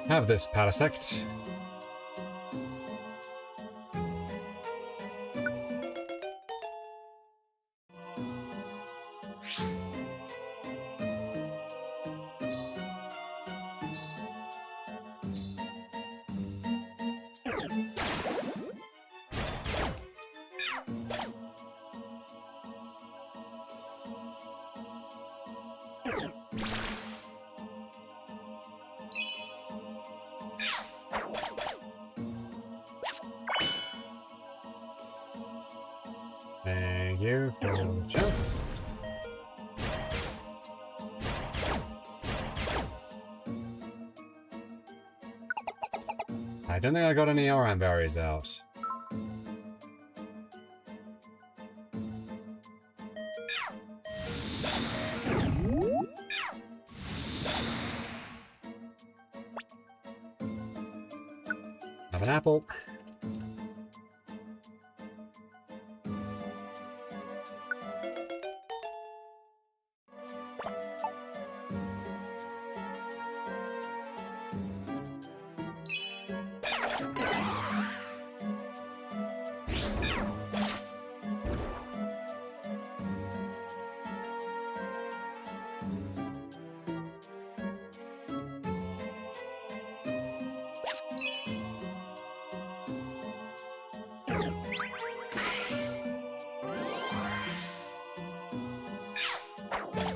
Speaker 2: Have this parasect. Thank you for the chest. I don't think I got any Oran berries out. Have an apple.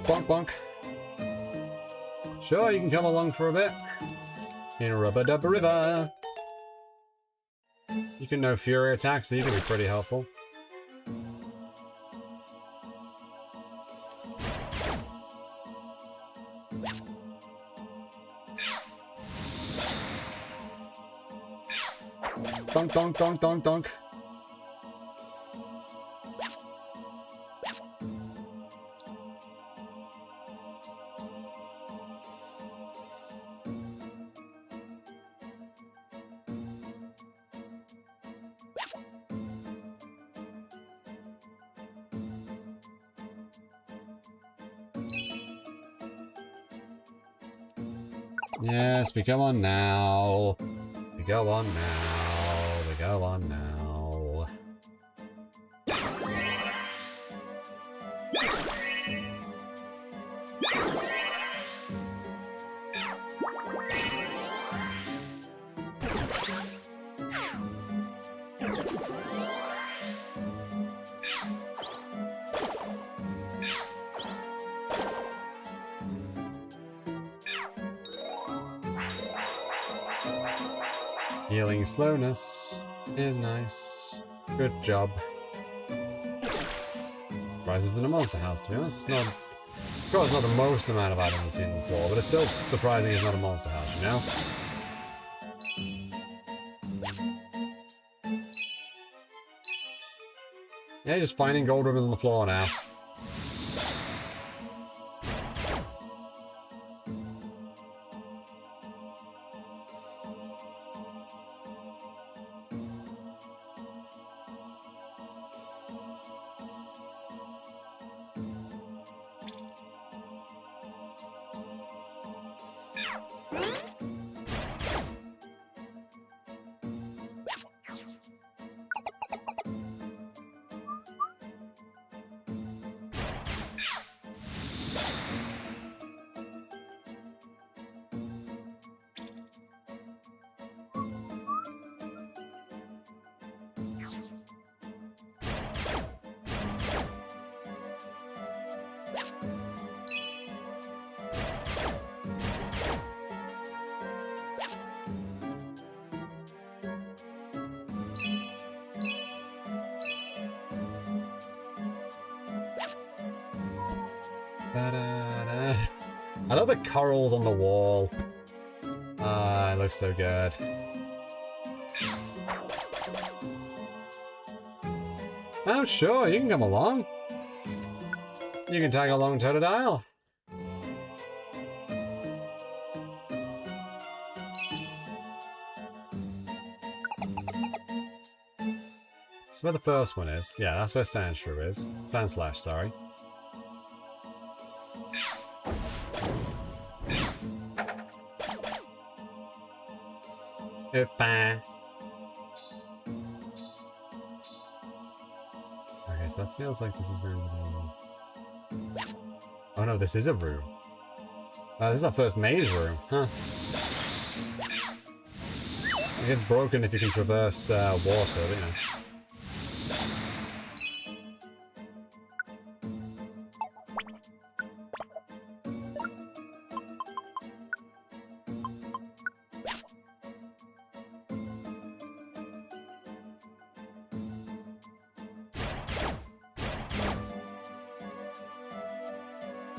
Speaker 2: Bonk bonk. Sure, you can come along for a bit. In Rubber Dubber River. You can know Fury attacks, so you can be pretty helpful. Donk donk donk donk donk. Yes, we go on now. We go on now. We go on now. Healing slowness is nice. Good job. Rises in a monster house, to be honest. It's not. Of course, it's not the most amount of items seen on the floor, but it's still surprising it's not a monster house, you know? Yeah, just finding gold ribbons on the floor now. I love the corals on the wall. Ah, it looks so good. Oh, sure, you can come along. You can tag along Totodile. That's where the first one is. Yeah, that's where Sandshrew is. Sandslash, sorry. Opa. Okay, so that feels like this is going to be... Oh no, this is a room. This is our first maze room, huh? It gets broken if you can traverse water, you know.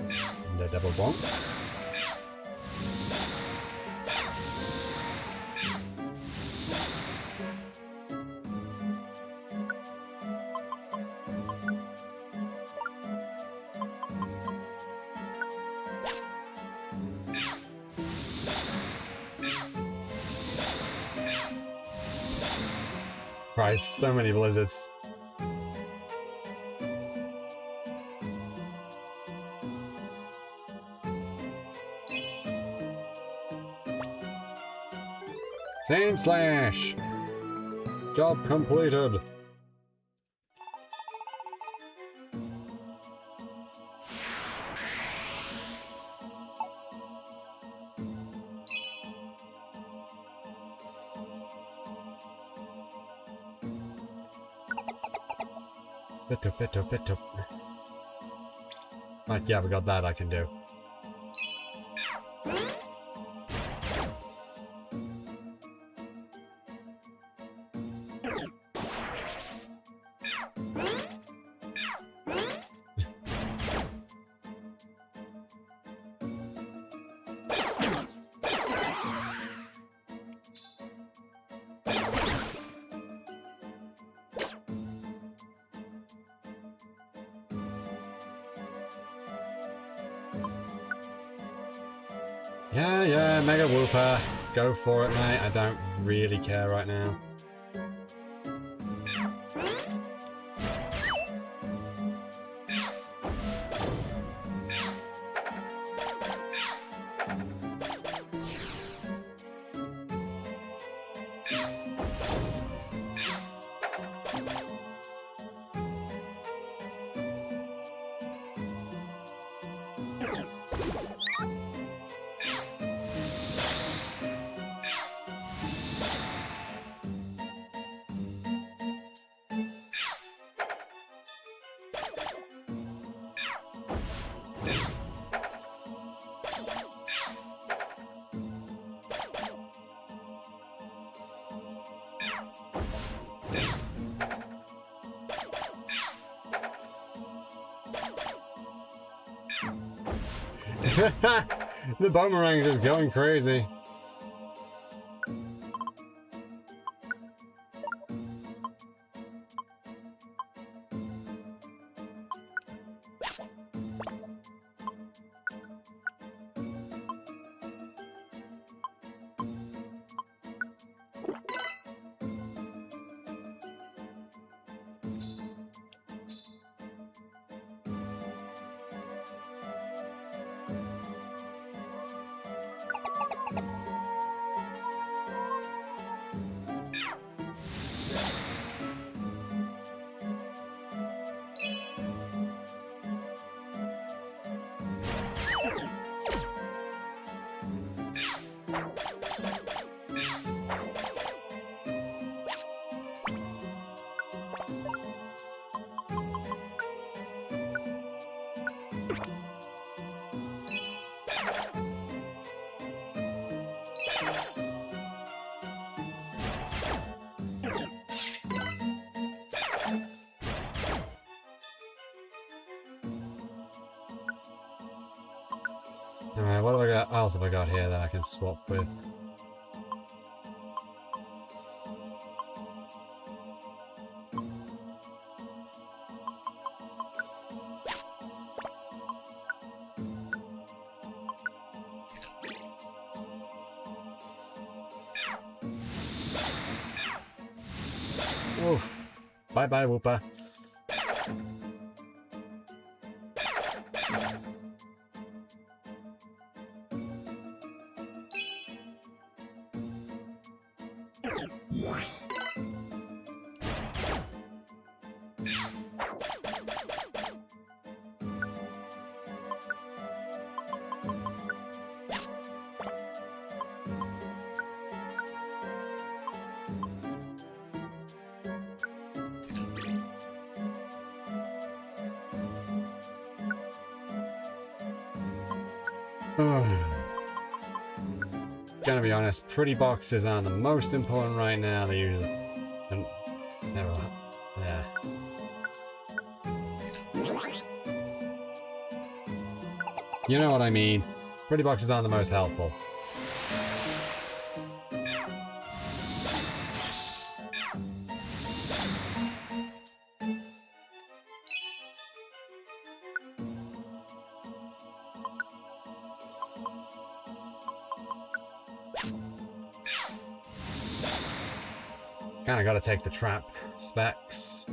Speaker 2: And a double bonk. Right, so many blizzards. Sand Slash! Job completed. Bit up. Right, yeah, we got that I can do. Yeah, Mega Whooper. Go for it, mate. I don't really care right now. The boomerang's just going crazy. Alright, what else have I got here that I can swap with? Oof. Bye-bye, Whooper. Gonna be honest, pretty boxes aren't the most important right now. They usually, never. Yeah. You know what I mean. Pretty boxes aren't the most helpful. Kinda gotta take the trap specs.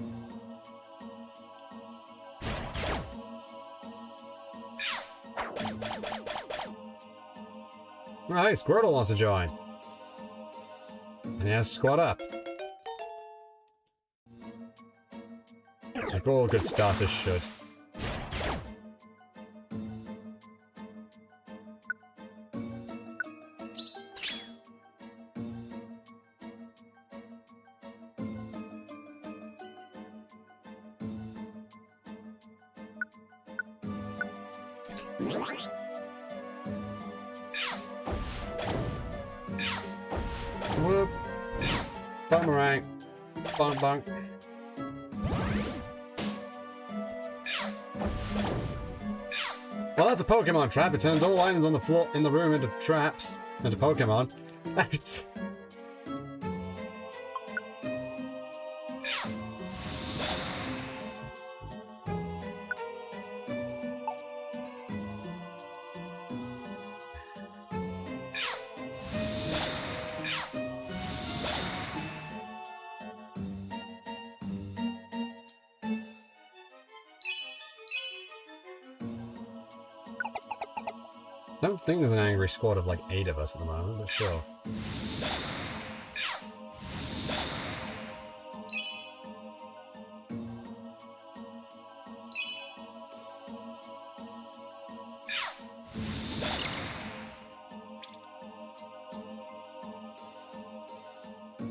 Speaker 2: Oh, hey, Squirtle wants to join. And he has squad up. Like all good starters should. Whoop. Boomerang. Bonk bonk. Well, that's a Pokemon trap. It turns all items on the floor in the room into traps. Into Pokemon. I don't think there's an angry squad of like 8 of us at the moment, but sure.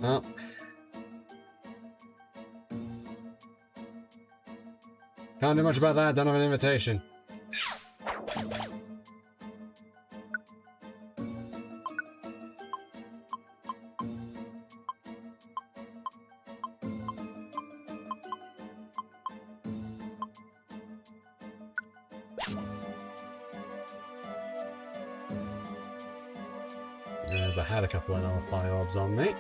Speaker 2: Oh. Can't do much about that, don't have an invitation. As I had a couple of nullify orbs on me.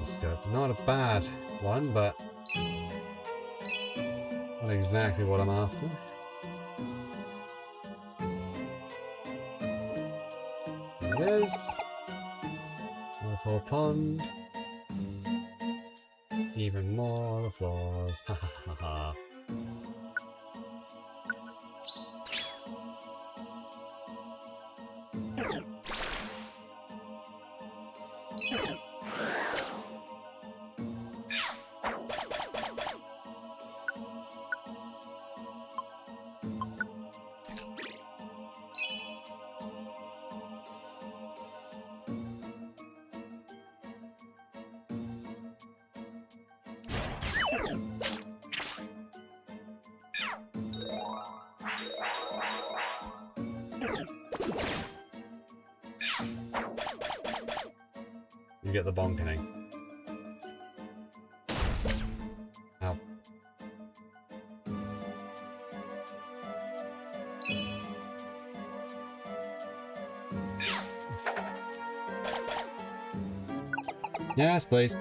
Speaker 2: Scope. Not a bad one, but not exactly what I'm after. There it is. Waterfall Pond. Even more of the floors. Ha ha ha ha. You get the bonkening. Ow. Yes, please.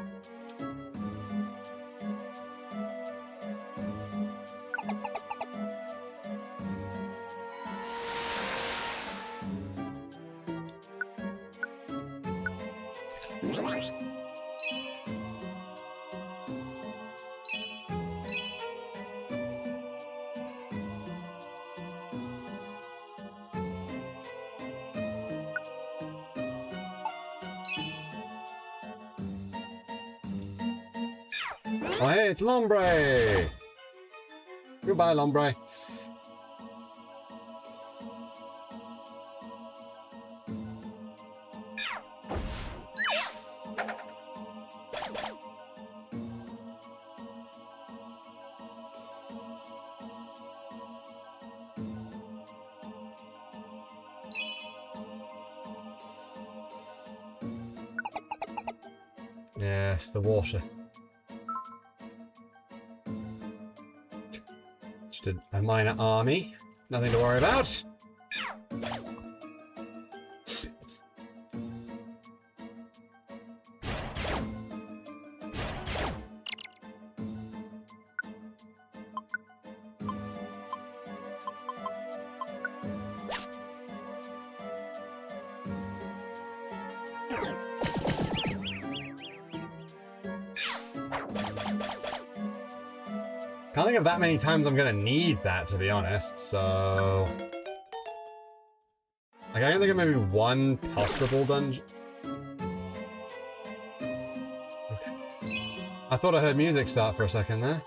Speaker 2: Oh hey, it's Lombre! Goodbye, Lombre. Yes, the water. Just a minor army. Nothing to worry about. Can't think of that many times I'm gonna need that, to be honest, so... Like, I can think of maybe one possible dungeon. Okay. I thought I heard music start for a second there.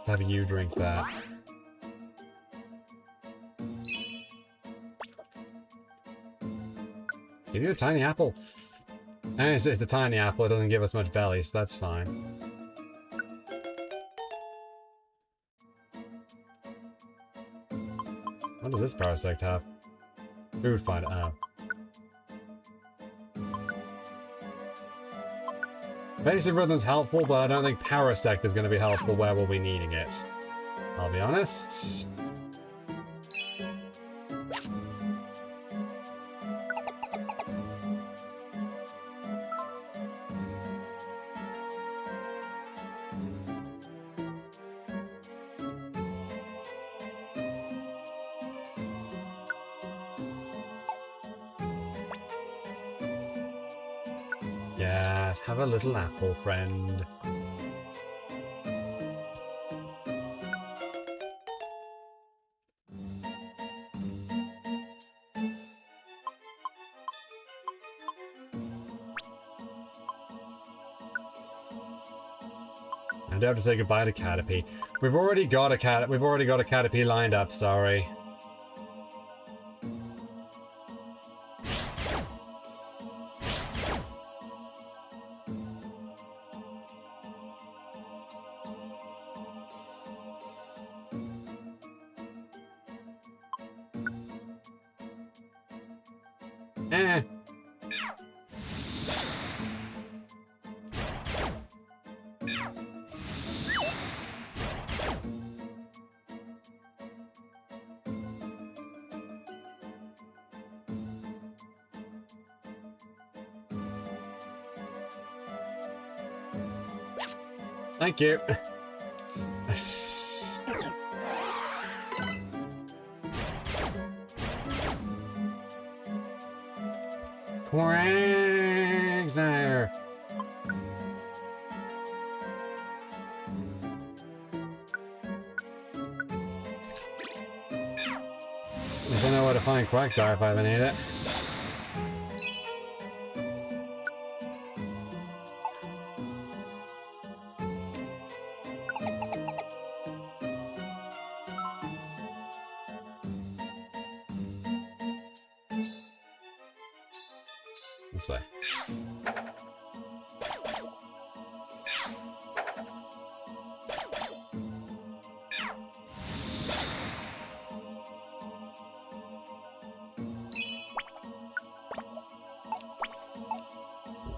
Speaker 2: Have you drink that. Give you a tiny apple. And it's just a tiny apple, it doesn't give us much belly, so that's fine. What does this parasect have? Food finder, oh. Basic Rhythm's helpful, but I don't think Parasect is going to be helpful where we'll be needing it. I'll be honest. Yes, have a little apple, friend. I do have to say goodbye to Caterpie. We've already got a Caterpie lined up, sorry. Thank you. Quagsire. At least I know where to find Quagsire if I ever need it. This way.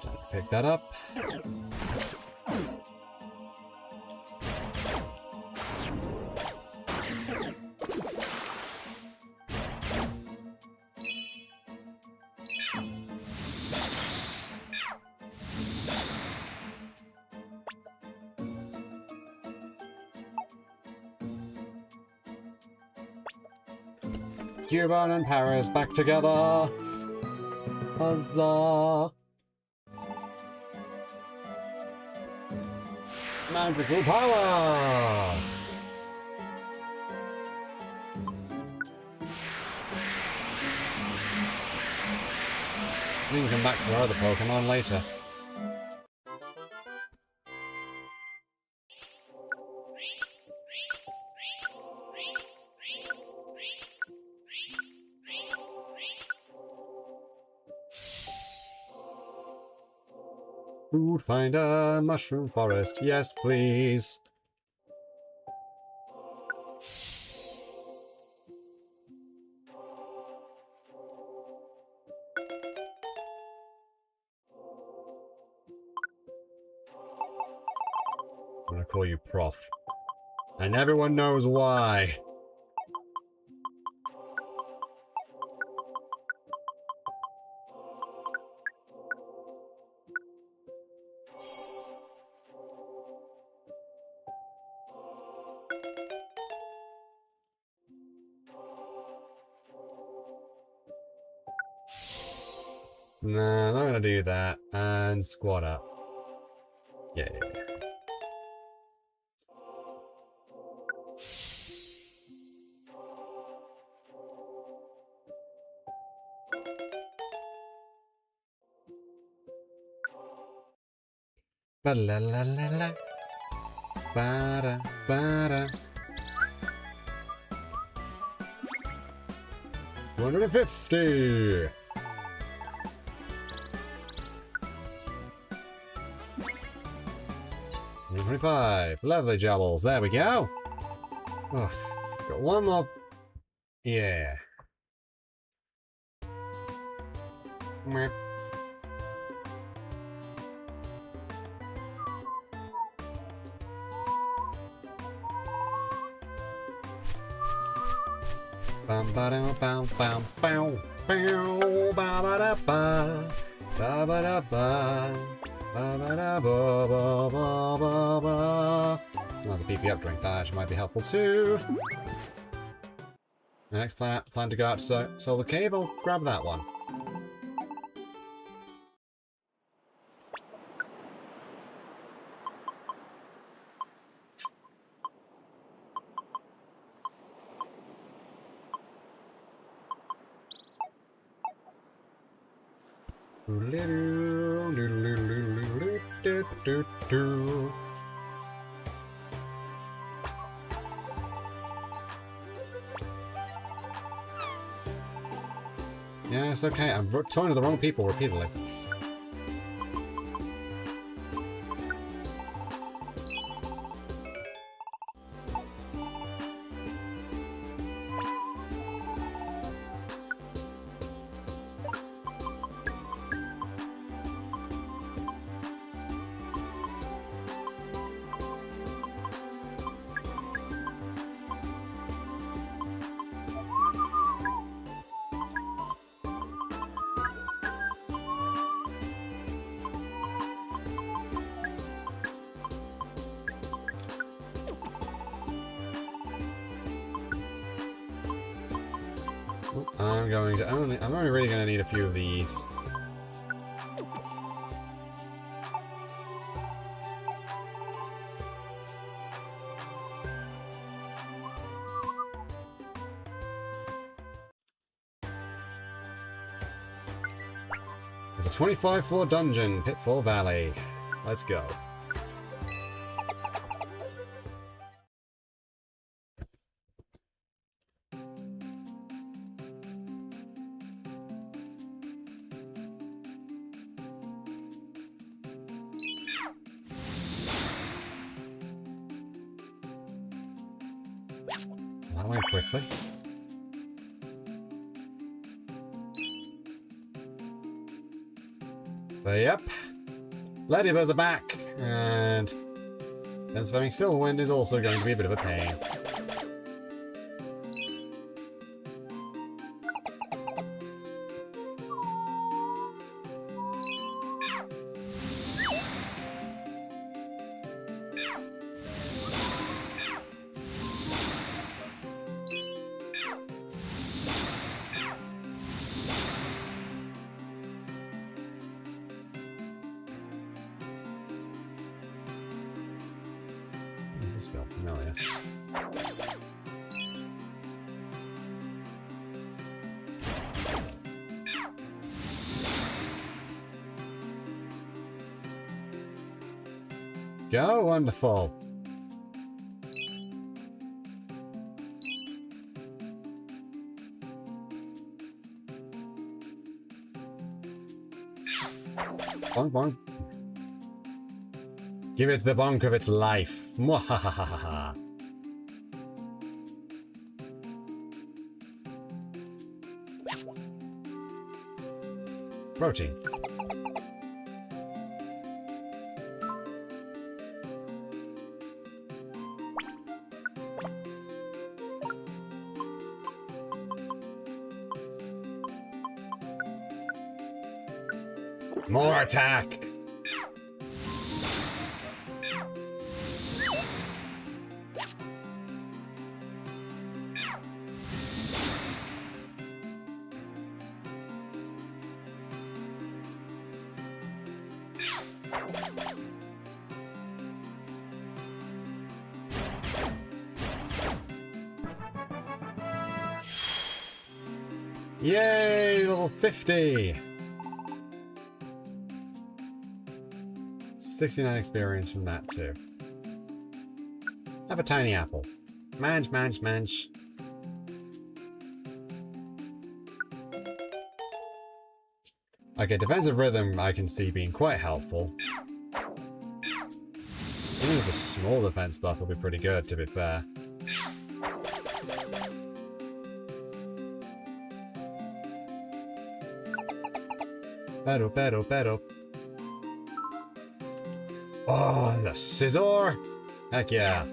Speaker 2: Time to pick that up. Cubone and Paris back together. Huzzah! Magical power! We can come back to our other Pokemon later. Food finder, mushroom forest, yes please. I'm gonna call you Prof. And everyone knows why. Nah, I'm not gonna do that. And squat up. Yeah. Ba-la-la-la-la. Ba-da, ba-da. 250! 125. Lovely jobbles. There we go. Oh, got one more. Yeah. Meh. Bam ba da bam bam bam bam ba ba da ba ba ba da ba ba ba da ba ba ba ba ba. There's a PP up drink. That actually might be helpful too. The next plan to go out to Solar Cave. I'll grab that one. Yeah, it's okay. I'm talking to the wrong people repeatedly. I'm only really going to need a few of these. There's a 25 floor dungeon, Pitfall Valley. Let's go. That went quickly. But yep, Ladybirds are back, and then spamming Silverwind is also going to be a bit of a pain. this feel familiar? Go, wonderful. Bonk, bonk. Give it the bonk of its life. Mwahahaha. Protein. More attack! Yay, level 50! 69 experience from that too. Have a tiny apple. Manch, manch, manch. Okay, defensive rhythm I can see being quite helpful. Even with a small defense buff will be pretty good, to be fair. Pero. Oh, the scissor! Heck yeah.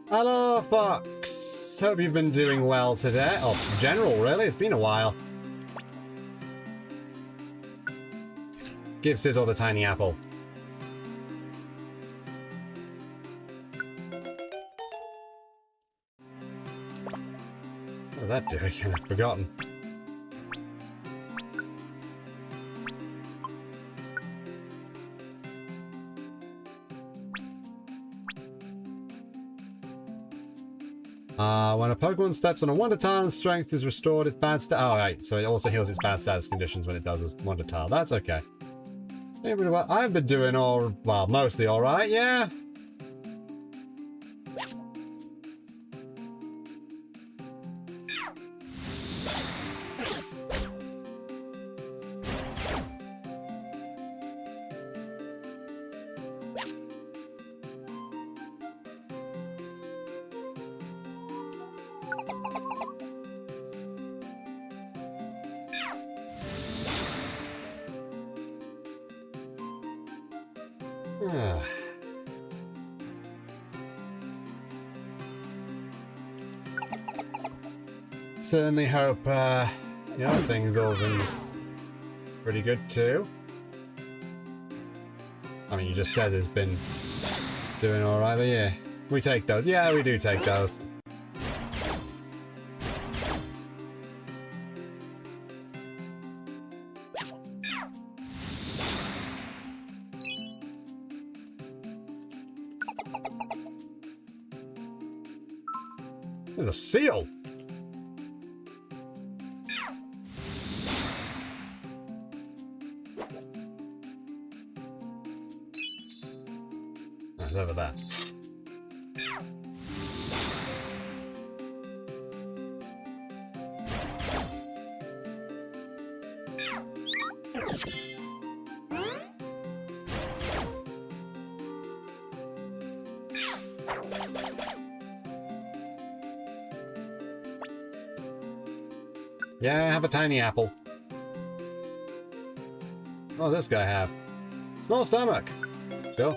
Speaker 2: Hello, Fox! Hope you've been doing well today. Oh, general, really? It's been a while. Give Scissor the tiny apple. What did that do again? I've forgotten. When a Pokemon steps on a Wonder Tile, strength is restored. Its bad stat. Oh, right. So it also heals its bad status conditions when it does as Wonder Tile. That's okay. I've been doing mostly all right. Yeah. Certainly hope, things all been pretty good too. I mean, you just said it's been doing alright, but yeah. We take those. Yeah, we do take those. There's a seal! It's over there. Yeah, have a tiny apple. What does this guy have? Small stomach. Sure.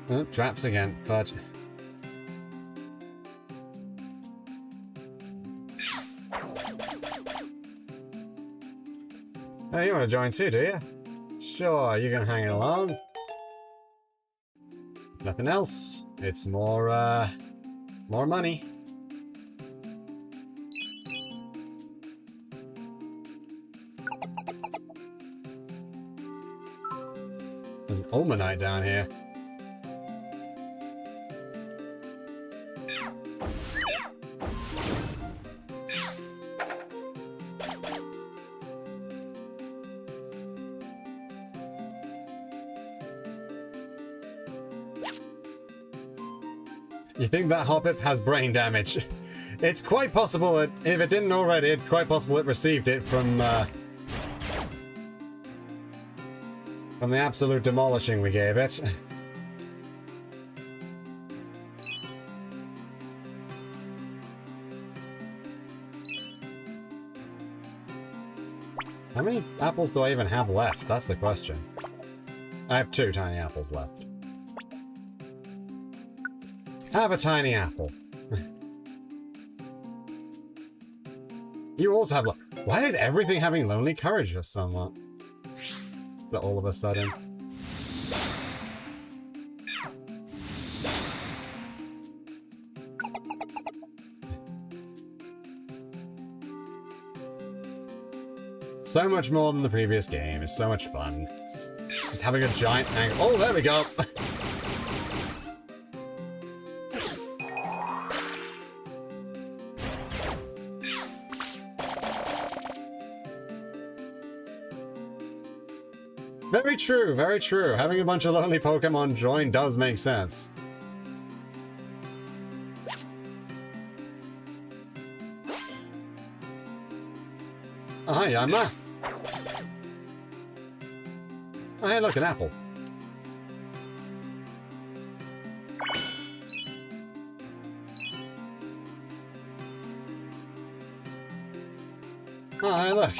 Speaker 2: Oh, traps again. Fudge. Oh, you want to join too, do you? Sure, you can hang it along. Nothing else. It's more money. There's an Ulmanite down here. You think that Hoppip has brain damage? It's quite possible that, if it didn't already, it's quite possible it received it from the absolute demolishing we gave it. How many apples do I even have left? That's the question. I have 2 tiny apples left. Have a tiny apple. You also have... Why is everything having lonely courage or somewhat? That all of a sudden. So much more than the previous game. It's so much fun. Just having a giant angle. Oh, there we go! Very true, very true. Having a bunch of lonely Pokemon join does make sense. Oh, hi, Yum-taa. Oh, hey, look, an apple. Oh, hey, look.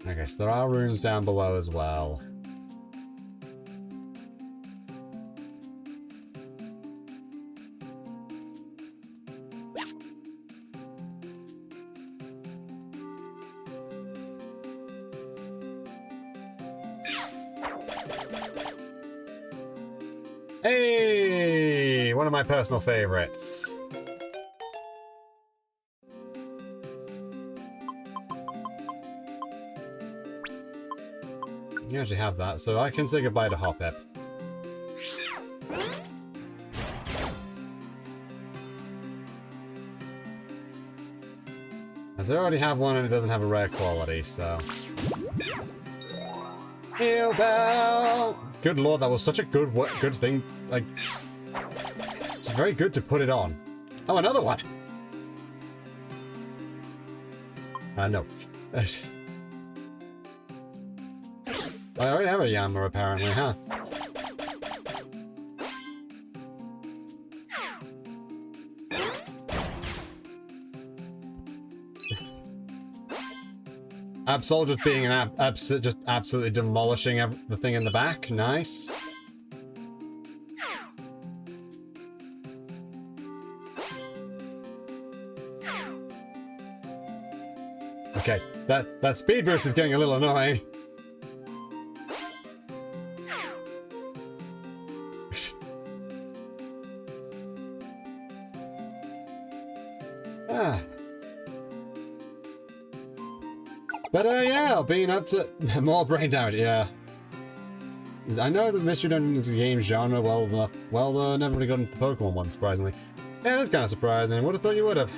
Speaker 2: Okay, so there are rooms down below as well. Hey! One of my personal favorites. You actually have that, so I can say goodbye to Hoppip. As I already have one and it doesn't have a rare quality, so... Heal Bell! Good lord, that was such a good thing. Like, it's very good to put it on. Oh, another one! No. I already have a Yammer, apparently, huh? Absol just being an just absolutely demolishing the thing in the back. Nice. Okay, that speed boost is getting a little annoying. But yeah, being up to more brain damage, yeah. I know the Mystery Dungeon is a game genre well enough. Well, though, I never really got into the Pokemon one, surprisingly. Yeah, it is kind of surprising. Would have thought you would have.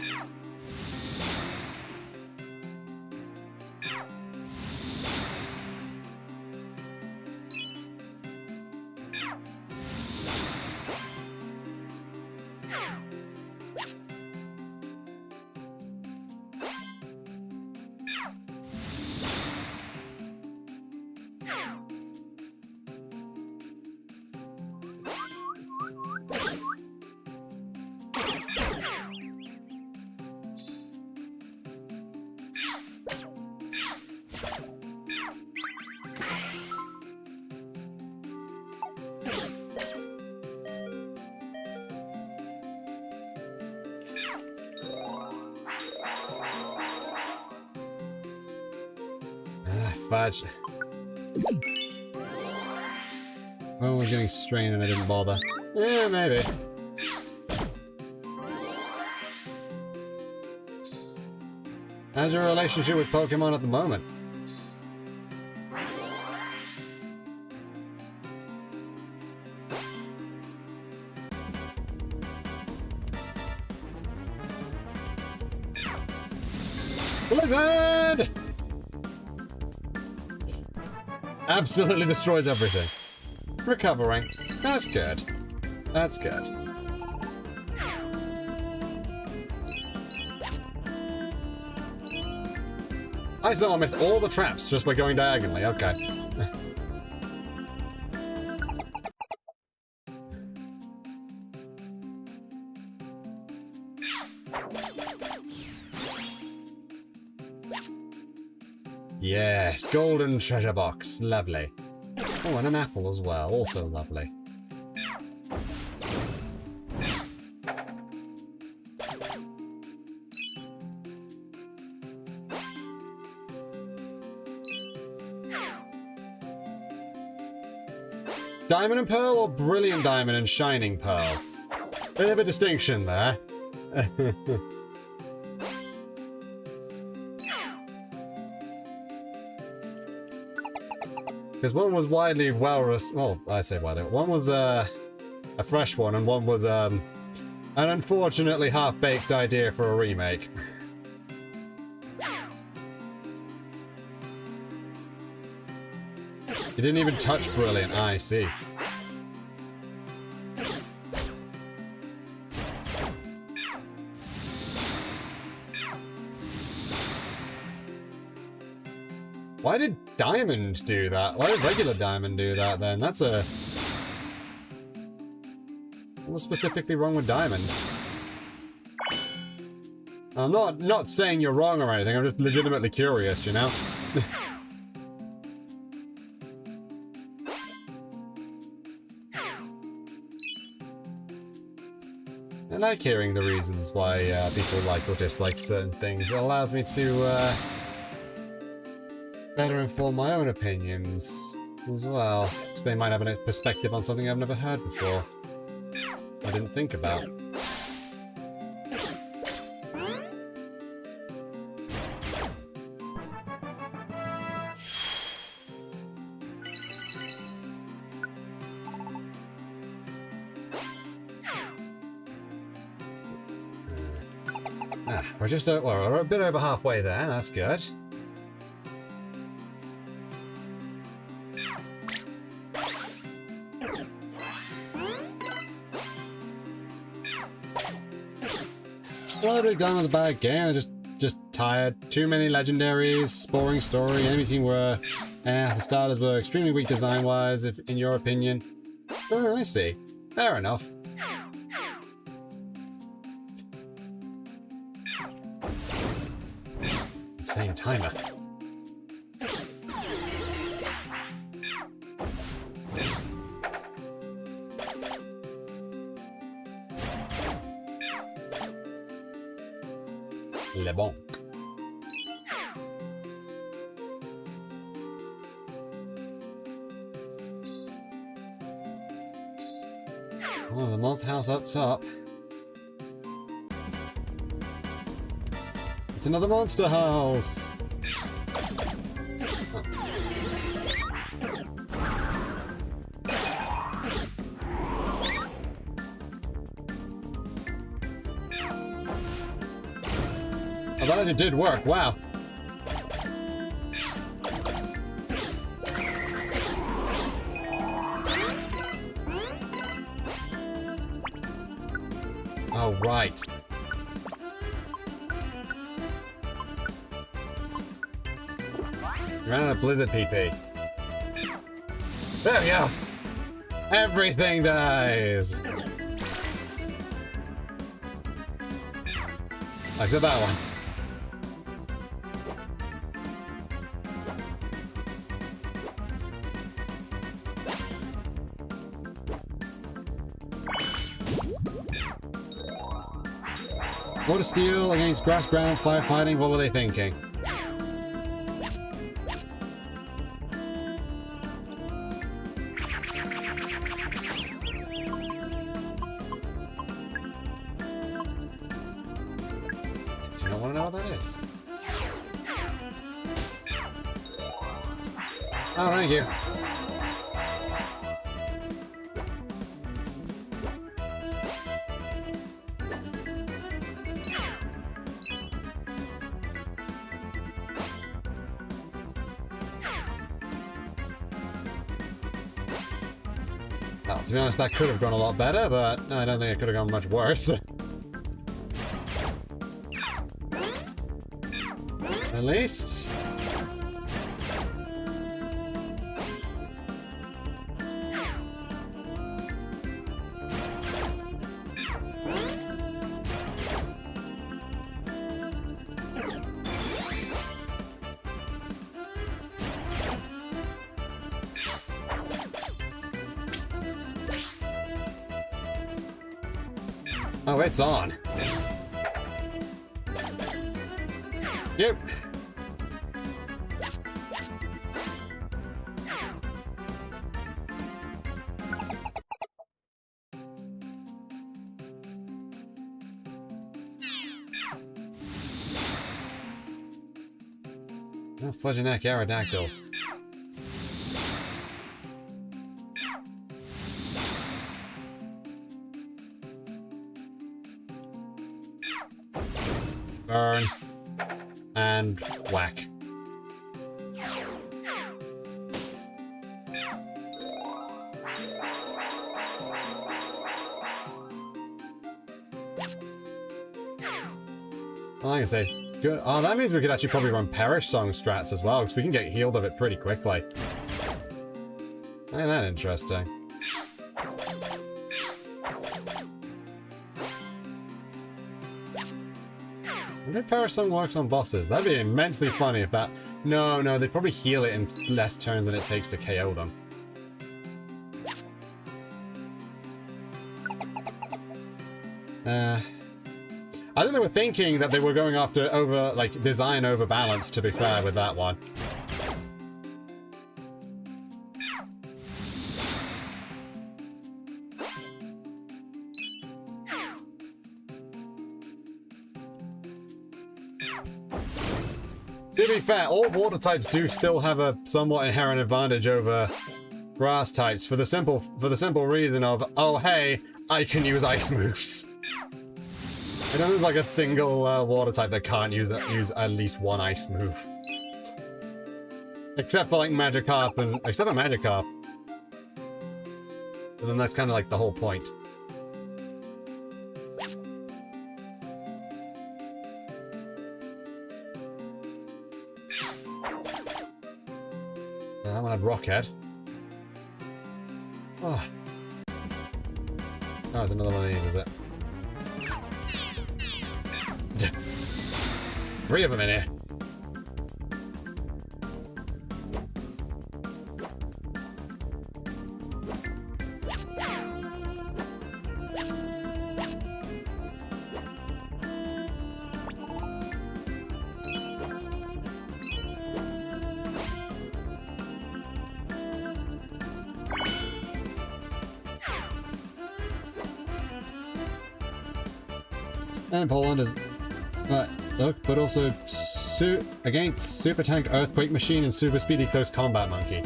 Speaker 2: fudge. Oh, we're getting strained and I didn't bother. Yeah, maybe. How's your relationship with Pokemon at the moment? Blizzard! Absolutely destroys everything. Recovering. That's good. That's good. I somehow missed all the traps just by going diagonally. Okay. Yes, golden treasure box. Lovely. Oh, and an apple as well. Also lovely. Diamond and Pearl or Brilliant Diamond and Shining Pearl? Bit of a distinction there. Because one was widely well, I say widely. One was a fresh one, and one was an unfortunately half-baked idea for a remake. You didn't even touch Brilliant. I see. Why did Diamond do that? Why did regular Diamond do that then? That's a... What's specifically wrong with Diamond? I'm not saying you're wrong or anything, I'm just legitimately curious, you know? I like hearing the reasons why people like or dislike certain things. It allows me to better inform my own opinions as well. Because they might have a perspective on something I've never heard before. I didn't think about. We're just well, we're a bit over halfway there. That's good. Well, Big Gun was a bad game. I just tired. Too many legendaries. Boring story. Enemy team were, the starters were extremely weak design-wise. If in your opinion, oh, I see. Fair enough. Same timer. Le bon. Oh, the monster house up top. It's another monster house! Oh. I thought it did work, wow. Oh, right. Ran out of Blizzard PP. There we go! Everything dies! Except that one. Water Steel against Grass Ground Firefighting, what were they thinking? Oh, thank you. Well, to be honest, that could have gone a lot better, but I don't think it could have gone much worse. At least. Oh, it's on. Yep. Oh, fudgy neck Aerodactyls. Burn. And whack. Well, like I say, good. Oh, that means we could actually probably run Perish Song strats as well, because we can get healed of it pretty quickly. Ain't that interesting? I wonder if Perish Song works on bosses. That'd be immensely funny if that... No, they'd probably heal it in less turns than it takes to KO them. I think they were thinking that they were going after design over balance, to be fair, with that one. To be fair, all water types do still have a somewhat inherent advantage over grass types for the simple reason of, oh hey, I can use ice moves. I don't think like a single water type that can't use at least one ice move. Except for like Magikarp and... Except for Magikarp. But then that's kind of like the whole point. I'm gonna have Rockhead. Oh. Oh, it's another one of these, is it? 3 of them in here. And Poland is... look, but also against Super Tank Earthquake Machine and Super Speedy Close Combat Monkey.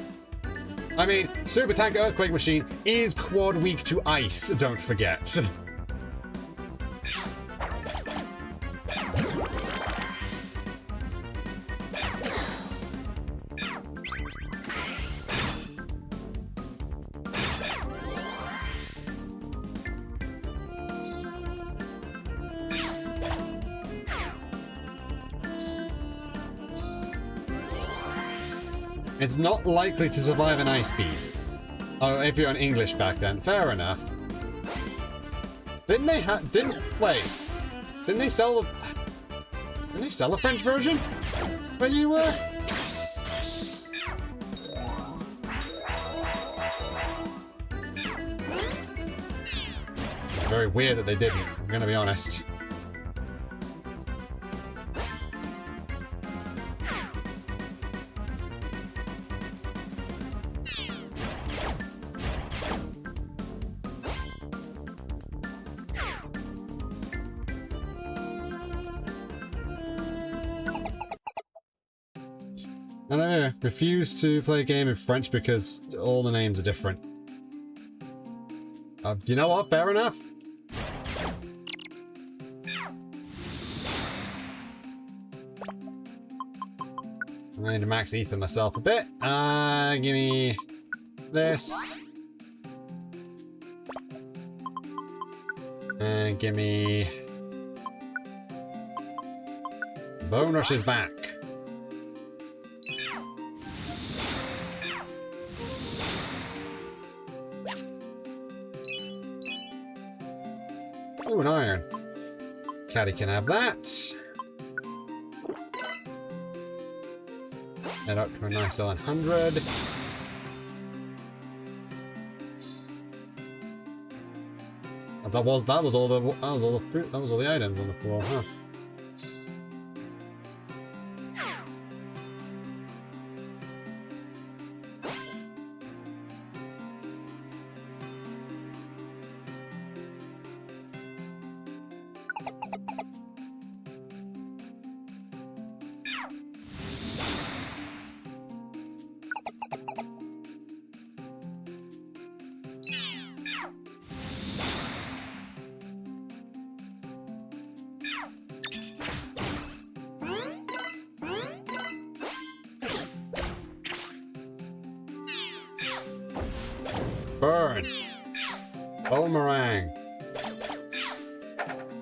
Speaker 2: I mean, Super Tank Earthquake Machine is quad weak to ice, don't forget. It's not likely to survive an ice beam. Oh, if you're in English back then. Fair enough. Didn't they sell a French version? Where you were? It's very weird that they didn't, I'm gonna be honest. I don't know, refuse to play a game in French because all the names are different. You know what? Fair enough. I need to max ether myself a bit. Give me this. And give me... Bone Rush's back. Ooh, an iron. Caddy can have that. Head up to a nice 100. That was all the items on the floor, huh? Burn. Boomerang.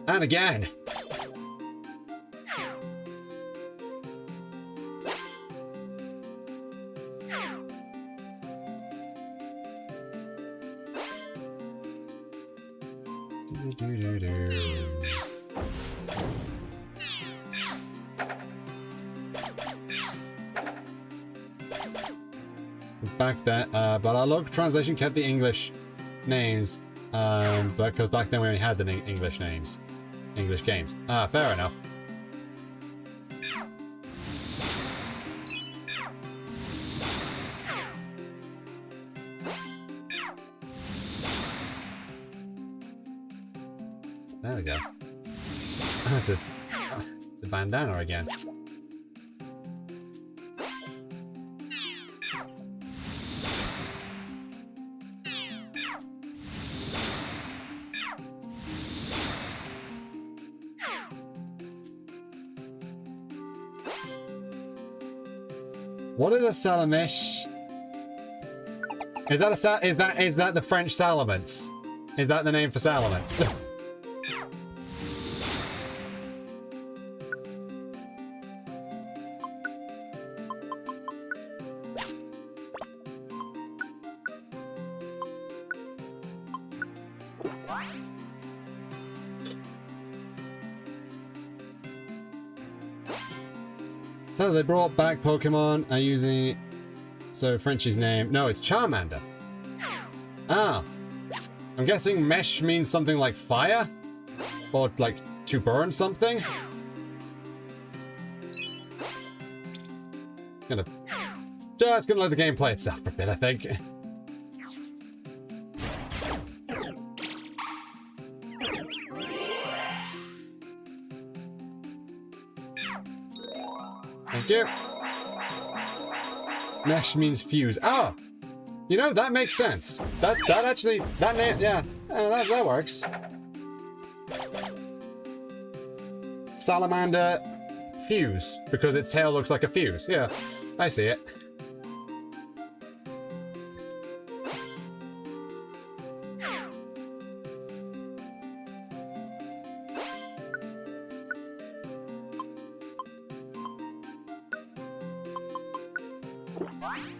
Speaker 2: And again. It's back there, but our local translation kept the English names, because back then we only had the English names. English games. Ah, fair enough. There we go. It's a bandana again. What is a salamish? Is that the French salamence? Is that the name for salamence? So they brought back Pokemon are using... So Frenchie's name... No, it's Charmander. Ah. I'm guessing mesh means something like fire? Or like to burn something? Just gonna let the game play itself for a bit, I think. Thank you. Mesh means fuse. Oh! You know, that makes sense. That name, yeah, that works. Salamander fuse, because its tail looks like a fuse. Yeah, I see it.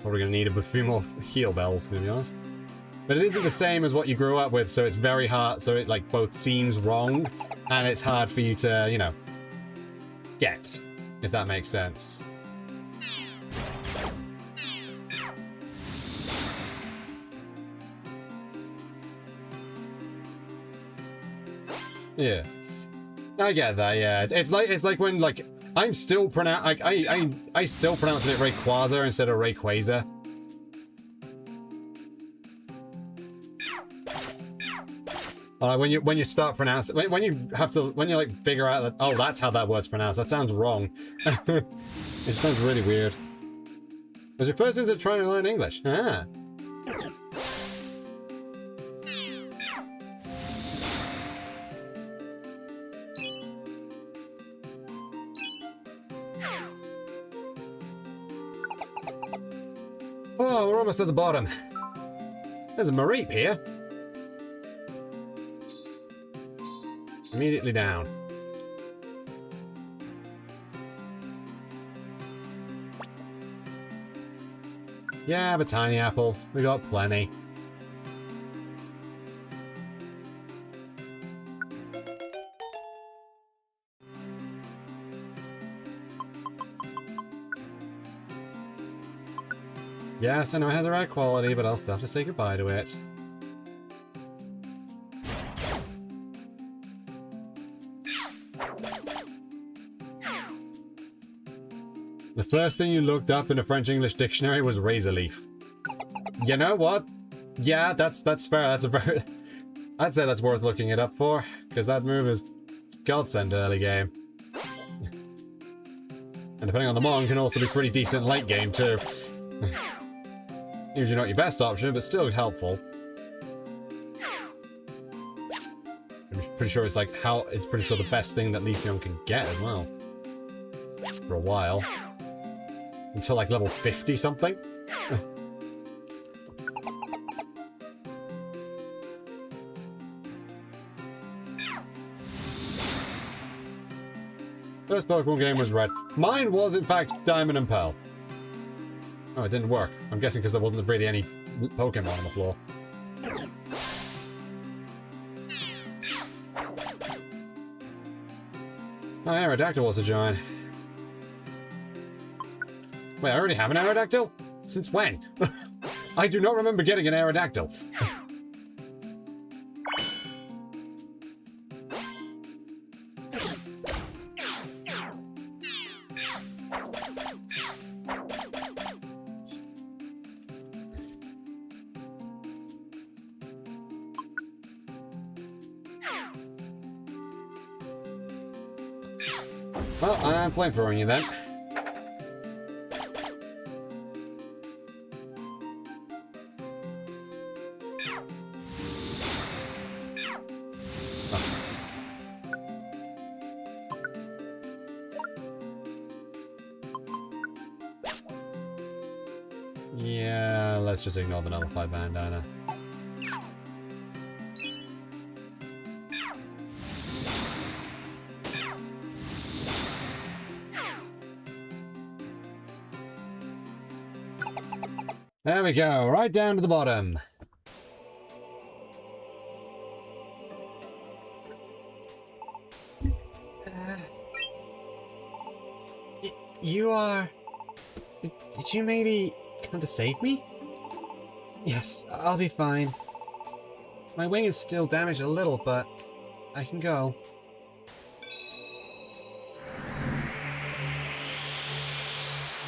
Speaker 2: Probably gonna need a few more heal bells, to be honest. But it isn't the same as what you grew up with, so it's very hard. So it like both seems wrong, and it's hard for you to, you know, get, if that makes sense. Yeah, I get that. Yeah, it's like when like. I'm still I still pronouncing it Rayquaza instead of Rayquaza. When you start pronouncing when you like figure out that, oh, that's how that word's pronounced. That sounds wrong. It sounds really weird. Was your first instant trying to learn English? Ah. Oh, we're almost at the bottom. There's a Mareep here. Immediately down. Yeah, but tiny apple. We got plenty. Yes, I know it has a rare quality, but I'll still have to say goodbye to it. The first thing you looked up in a French-English dictionary was razor leaf. You know what? Yeah, that's fair. That's a very... I'd say that's worth looking it up for, because that move is godsend early game. And depending on the Mon, can also be pretty decent late game too. Usually not your best option, but still helpful. I'm pretty sure it's like pretty sure the best thing that Leafeon can get as well. For a while. Until like level 50 something. First Pokemon game was Red. Mine was in fact Diamond and Pearl. Oh, it didn't work. I'm guessing because there wasn't really any Pokemon on the floor. Oh, Aerodactyl was a giant. Wait, I already have an Aerodactyl? Since when? I do not remember getting an Aerodactyl. Well, I'm flamethrowing you then. Oh. Yeah, let's just ignore the nullified bandana. There we go, right down to the bottom. You are... Did you maybe come to save me? Yes, I'll be fine. My wing is still damaged a little, but I can go.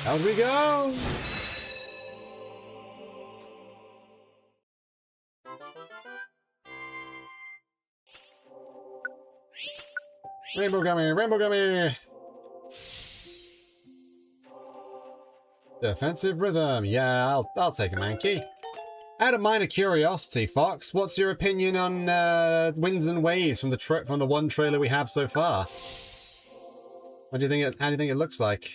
Speaker 2: Out we go! Rainbow Gummy! Rainbow Gummy! Defensive Rhythm. Yeah, I'll take a Mankey. Out of minor curiosity, Fox, what's your opinion on Winds and Waves from the one trailer we have so far? What do you think how do you think it looks like?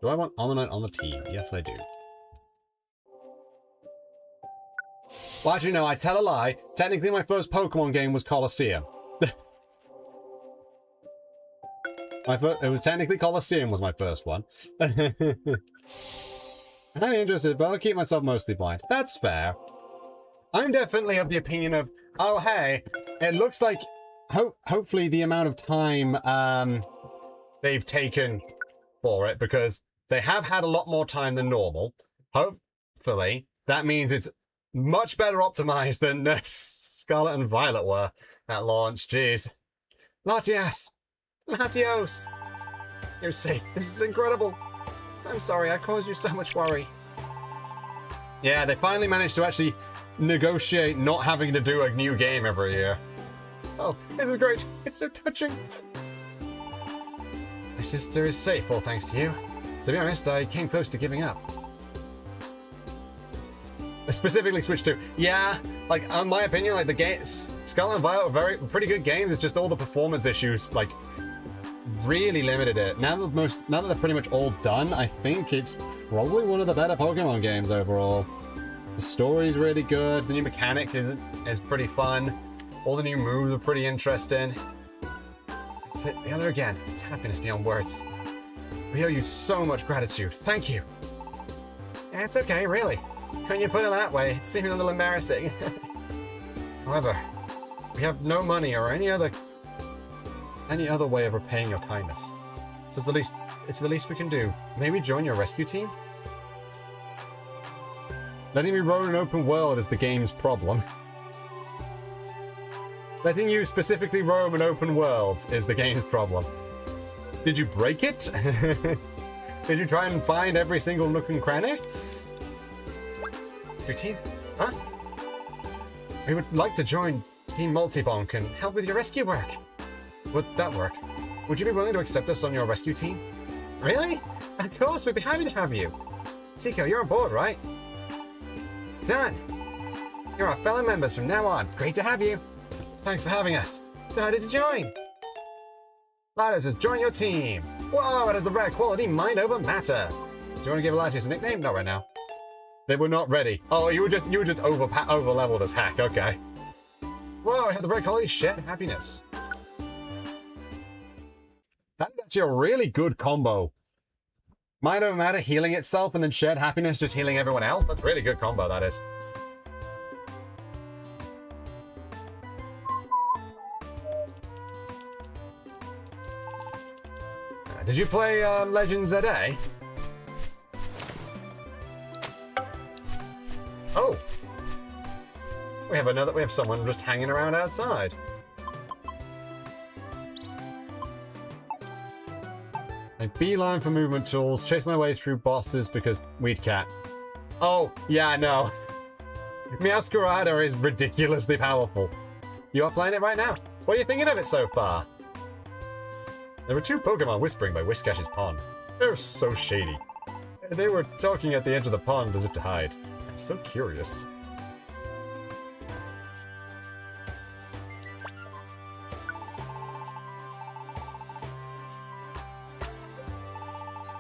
Speaker 2: Do I want Omanyte on the team? Yes, I do. Well, actually, no, I tell a lie. Technically, my first Pokemon game was Colosseum. It was technically Colosseum was my first one. I'm interested, but I'll keep myself mostly blind. That's fair. I'm definitely of the opinion of, oh, hey, it looks like, hopefully the amount of time they've taken for it, because they have had a lot more time than normal. Hopefully, that means it's much better optimized than Scarlet and Violet were at launch. Jeez. Latias! Latios! You're safe. This is incredible. I'm sorry I caused you so much worry. Yeah, they finally managed to actually negotiate not having to do a new game every year. Oh, this is great. It's so touching. My sister is safe, all thanks to you. To be honest, I came close to giving up. I specifically switched to, yeah, like, in my opinion, like, the games, Scarlet and Violet are pretty good games. It's just all the performance issues, like, really limited it. Now that they're pretty much all done, I think it's probably one of the better Pokemon games overall. The story's really good. The new mechanic is pretty fun. All the new moves are pretty interesting. It's it the other again. It's happiness beyond words. We owe you so much gratitude. Thank you. Yeah, it's okay, really. When you put it that way, it seems a little embarrassing. However, we have no money or any other way of repaying your kindness. So it's the least we can do. May we join your rescue team? Letting me roam an open world is the game's problem. Letting you specifically roam an open world is the game's problem. Did you break it? Did you try and find every single nook and cranny? Your team? Huh? We would like to join Team Multibonk and help with your rescue work. Would that work? Would you be willing to accept us on your rescue team? Really? Of course, we'd be happy to have you. Cico, you're on board, right? Done. You're our fellow members from now on. Great to have you. Thanks for having us. Decided to join. Lado says, join your team. Whoa, it has the rare quality mind over matter. Do you want to give Latios a nickname? Not right now. They were not ready. Oh, you were just over leveled as heck. Okay. Whoa, I have the rare quality shared happiness. That is actually a really good combo. Mind over matter healing itself and then shared happiness just healing everyone else. That's a really good combo, that is. Did you play Legends ZA? Oh, we have someone just hanging around outside. I beeline for movement tools, chase my way through bosses because Weed Cat. Oh, yeah, no. Meowscarada is ridiculously powerful. You are playing it right now. What are you thinking of it so far? There were 2 Pokemon whispering by Whiskash's pond. They were so shady. They were talking at the edge of the pond as if to hide. I'm so curious.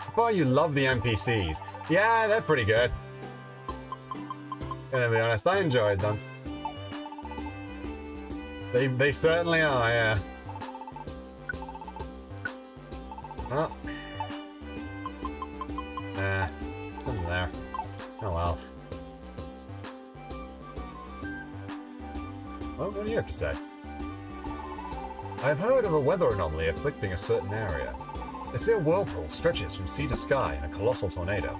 Speaker 2: So far you love the NPCs. Yeah, they're pretty good. Gonna be honest, I enjoyed them. They certainly are, yeah. Oh. Nothing there. Oh well. Well, what do you have to say? I've heard of a weather anomaly afflicting a certain area. They say a whirlpool stretches from sea to sky in a colossal tornado.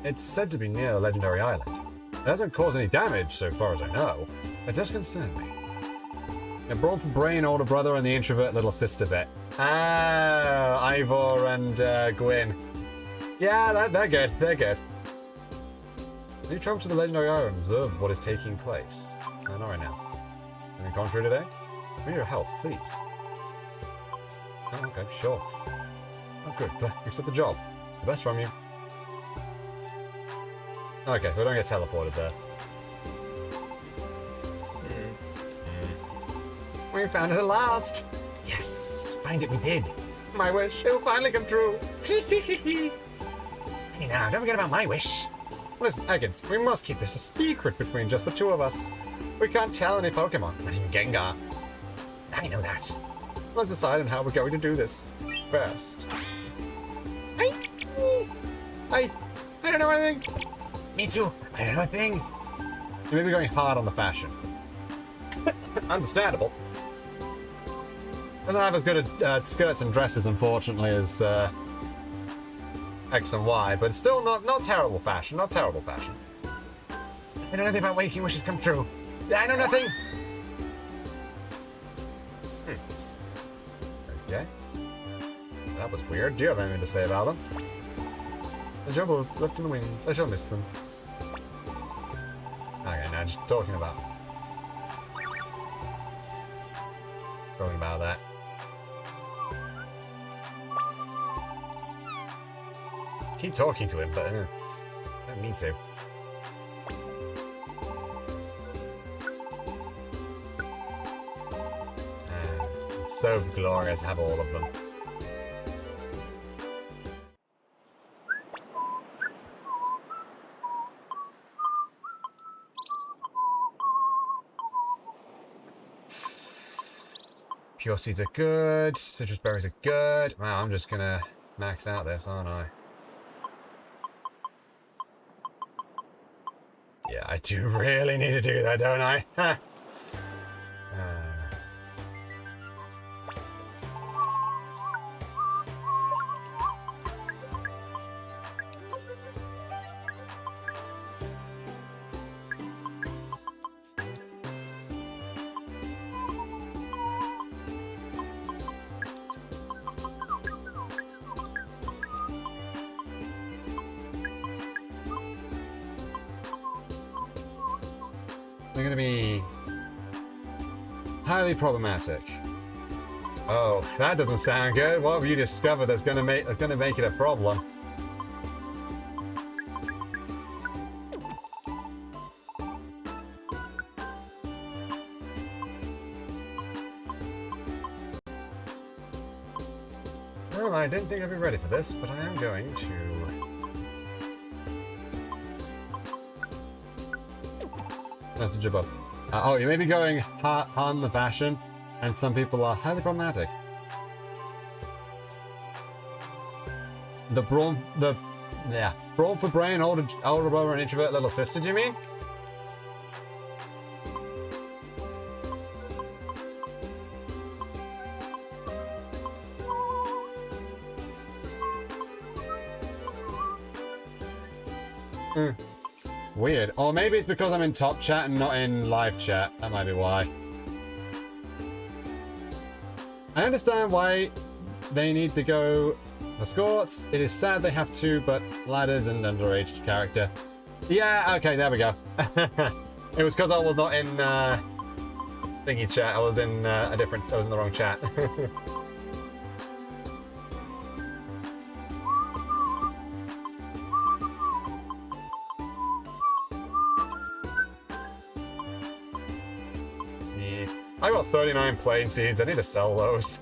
Speaker 2: It's said to be near the legendary island. It hasn't caused any damage so far as I know. It does concern me. It brought from Brain older brother and the introvert little sister bit. Ah, Ivor and Gwyn. Yeah, they're good. They're good. You travel to the legendary island and observe what is taking place. Not right now. Any contrary today? I need your help, please. Oh, okay, sure. Oh, good. Accept the job. The best from you. Okay, so I don't get teleported there. We found it at last. Yes, find it we did. My wish, it'll finally come true. Hey now, don't forget about my wish. Listen, Eggins, we must keep this a secret between just the 2 of us. We can't tell any Pokemon, not even Gengar. I know that. Let's decide on how we're going to do this first. I don't know anything. Me too. I don't know a thing. You may be going hard on the fashion. Understandable. Doesn't have as good at skirts and dresses, unfortunately, as X and Y, but it's still not terrible fashion. Not terrible fashion. I know nothing about making wishes come true. I know nothing. Okay. That was weird. Do you have anything to say about them? The jumble left in the wings. I shall miss them. now, just talking about that. Keep talking to him, but I don't need to. It's so glorious to have all of them. Pure seeds are good. Citrus berries are good. Wow, I'm just gonna max out this, aren't I? Yeah, I do really need to do that, don't I? They're going to be highly problematic. Oh, that doesn't sound good. What have you discovered that's going to make it a problem? Well, I didn't think I'd be ready for this, but I am going to. Message above. Oh, you may be going on the fashion, and some people are highly problematic. Brawn for brain, older brother and introvert little sister, do you mean? Weird. Or maybe it's because I'm in top chat and not in live chat. That might be why. I understand why they need to go for escorts. It is sad they have to, but ladders and underage character. Yeah, okay, there we go. It was because I was not in thingy chat. I was in I was in the wrong chat. I got 39 plain seeds. I need to sell those.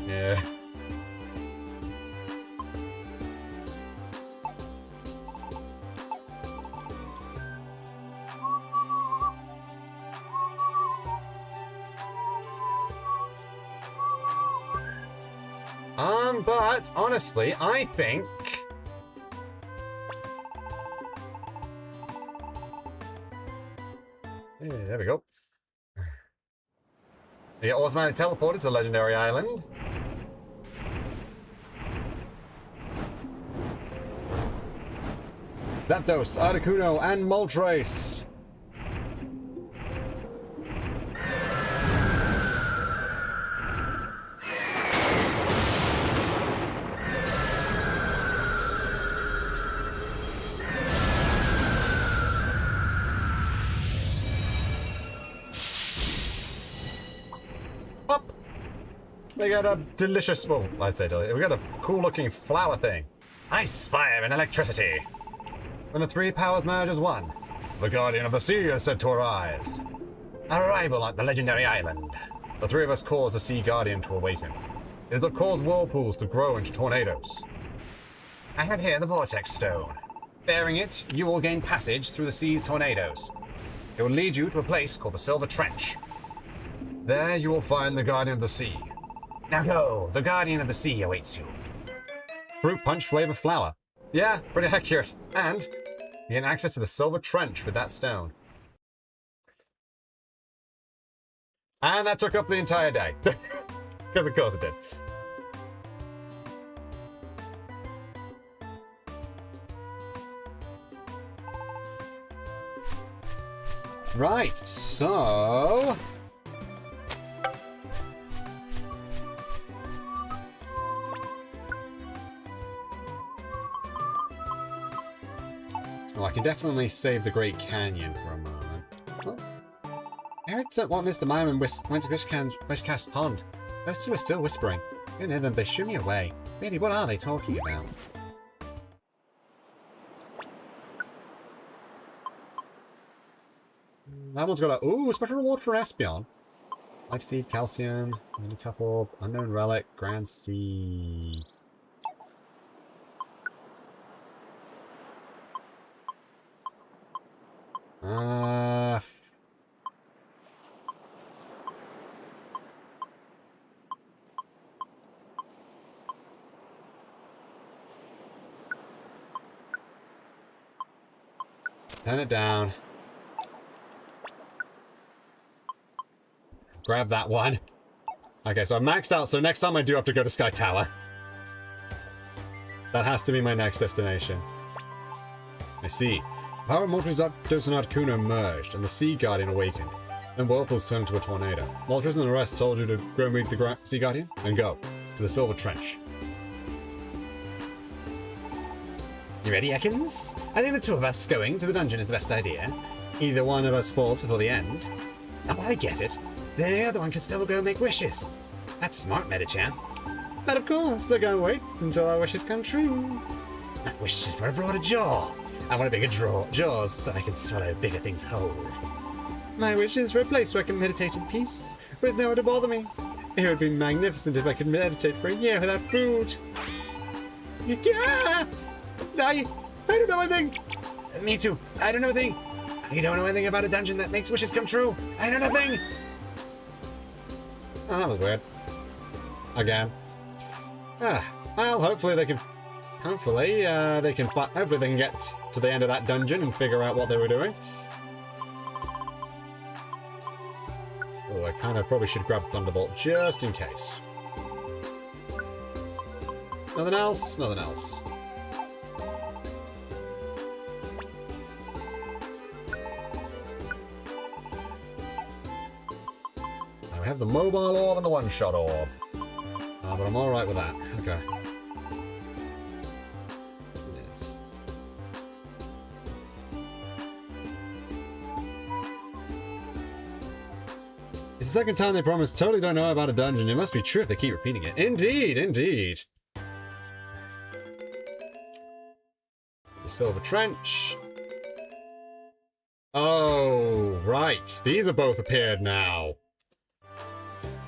Speaker 2: Yeah. But honestly, I think. Yeah, there we go. You get automatically teleported to Legendary Island. Zapdos, Articuno, and Moltres. We got a delicious, well, I'd say delicious. We got a cool-looking flower thing. Ice, fire, and electricity. When the three powers merge as one, the Guardian of the Sea is said to arise. Arrival at the Legendary Island. The three of us cause the Sea Guardian to awaken. It is what caused whirlpools to grow into tornadoes. I have here the Vortex Stone. Bearing it, you will gain passage through the sea's tornadoes. It will lead you to a place called the Silver Trench. There you will find the Guardian of the Sea. Now go! The Guardian of the Sea awaits you. Fruit punch flavor flower. Yeah, pretty accurate. And you get access to the Silver Trench with that stone. And that took up the entire day. Because of course it did. Right, so... Oh, I can definitely save the Great Canyon for a moment. Oh. I heard what Mr. Myman went to Wishcast Pond. Those two are still whispering. I don't hear them, they shoo me away. Really, what are they talking about? That one's got a... Ooh, special reward for Espeon. Life Seed, Calcium, Mini Tough Orb, Unknown Relic, Grand Sea... Turn it down. Grab that one. Okay, so I'm maxed out, so next time I do have to go to Sky Tower. That has to be my next destination. I see. Power Moltres, Zapdos, and Articuno merged, and the Sea Guardian awakened. Then Whirlpools turned into a tornado. Moltres and the rest told you to go meet the Sea Guardian, and go to the Silver Trench. You ready, Ekans? I think the two of us going to the dungeon is the best idea. Either one of us falls before the end. Oh, I get it. The other one can still go make wishes. That's smart, Metachan. But of course, I can't wait until our wishes come true. My wish is for a broader jaw. I want a bigger jaws so I can swallow bigger things whole. My wish is for a place where I can meditate in peace, with no one to bother me. It would be magnificent if I could meditate for a year without food. Yeah! I don't know anything! Me too. I don't know anything. I don't know anything about a dungeon that makes wishes come true. I know nothing! Oh, that was weird. Again. Well, hopefully they can... Hopefully they can get to the end of that dungeon and figure out what they were doing. Oh, I kind of probably should grab Thunderbolt just in case. Nothing else? Nothing else. Now we have the Mobile Orb and the One-Shot Orb. But I'm alright with that. Okay. Yes. It's the second time they promised totally don't know about a dungeon. It must be true if they keep repeating it. Indeed, indeed. The Silver Trench. Oh, right. These are both appeared now.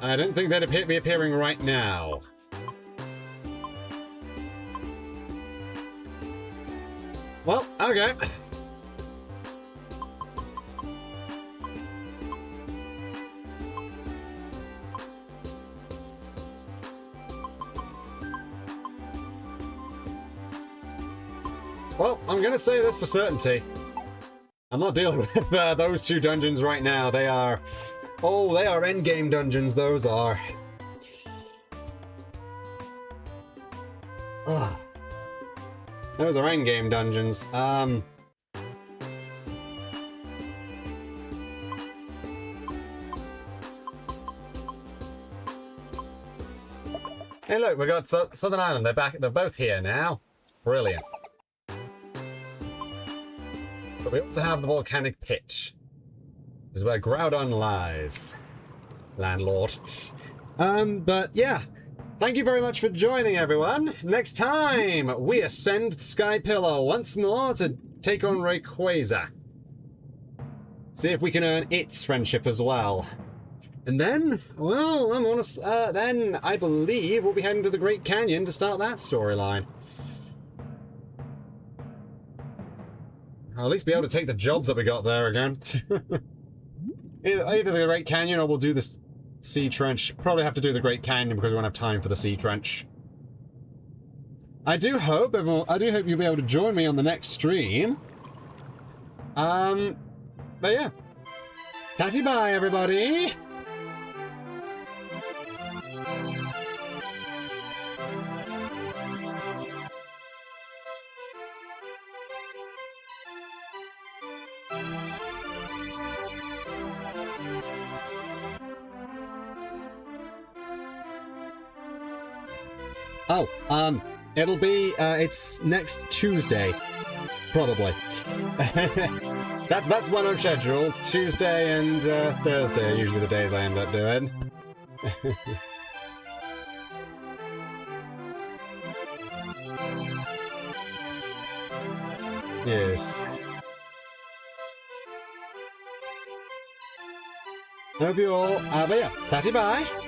Speaker 2: I don't think they'd be appearing right now. Well, okay. Well, I'm gonna say this for certainty. I'm not dealing with those two dungeons right now. They are... Oh, they are endgame dungeons, those are. Ugh. Those are endgame dungeons. Hey look, we got Southern Island. They're back. They're both here now. It's brilliant. But we ought to have the volcanic pit. This is where Groudon lies. Landlord. But yeah. Thank you very much for joining, everyone. Next time, we ascend the Sky Pillar once more to take on Rayquaza. See if we can earn its friendship as well. And then, well, I'm honest, then I believe we'll be heading to the Great Canyon to start that storyline. I'll at least be able to take the jobs that we got there again. Either the Great Canyon or we'll do this Sea Trench. Probably have to do the Great Canyon because we won't have time for the Sea Trench. I do hope you'll be able to join me on the next stream. But yeah. Tatty bye, everybody! Oh, it'll be, it's next Tuesday. Probably. That's when I'm scheduled. Tuesday and Thursday are usually the days I end up doing. Yes. Hope you all have a tatty bye.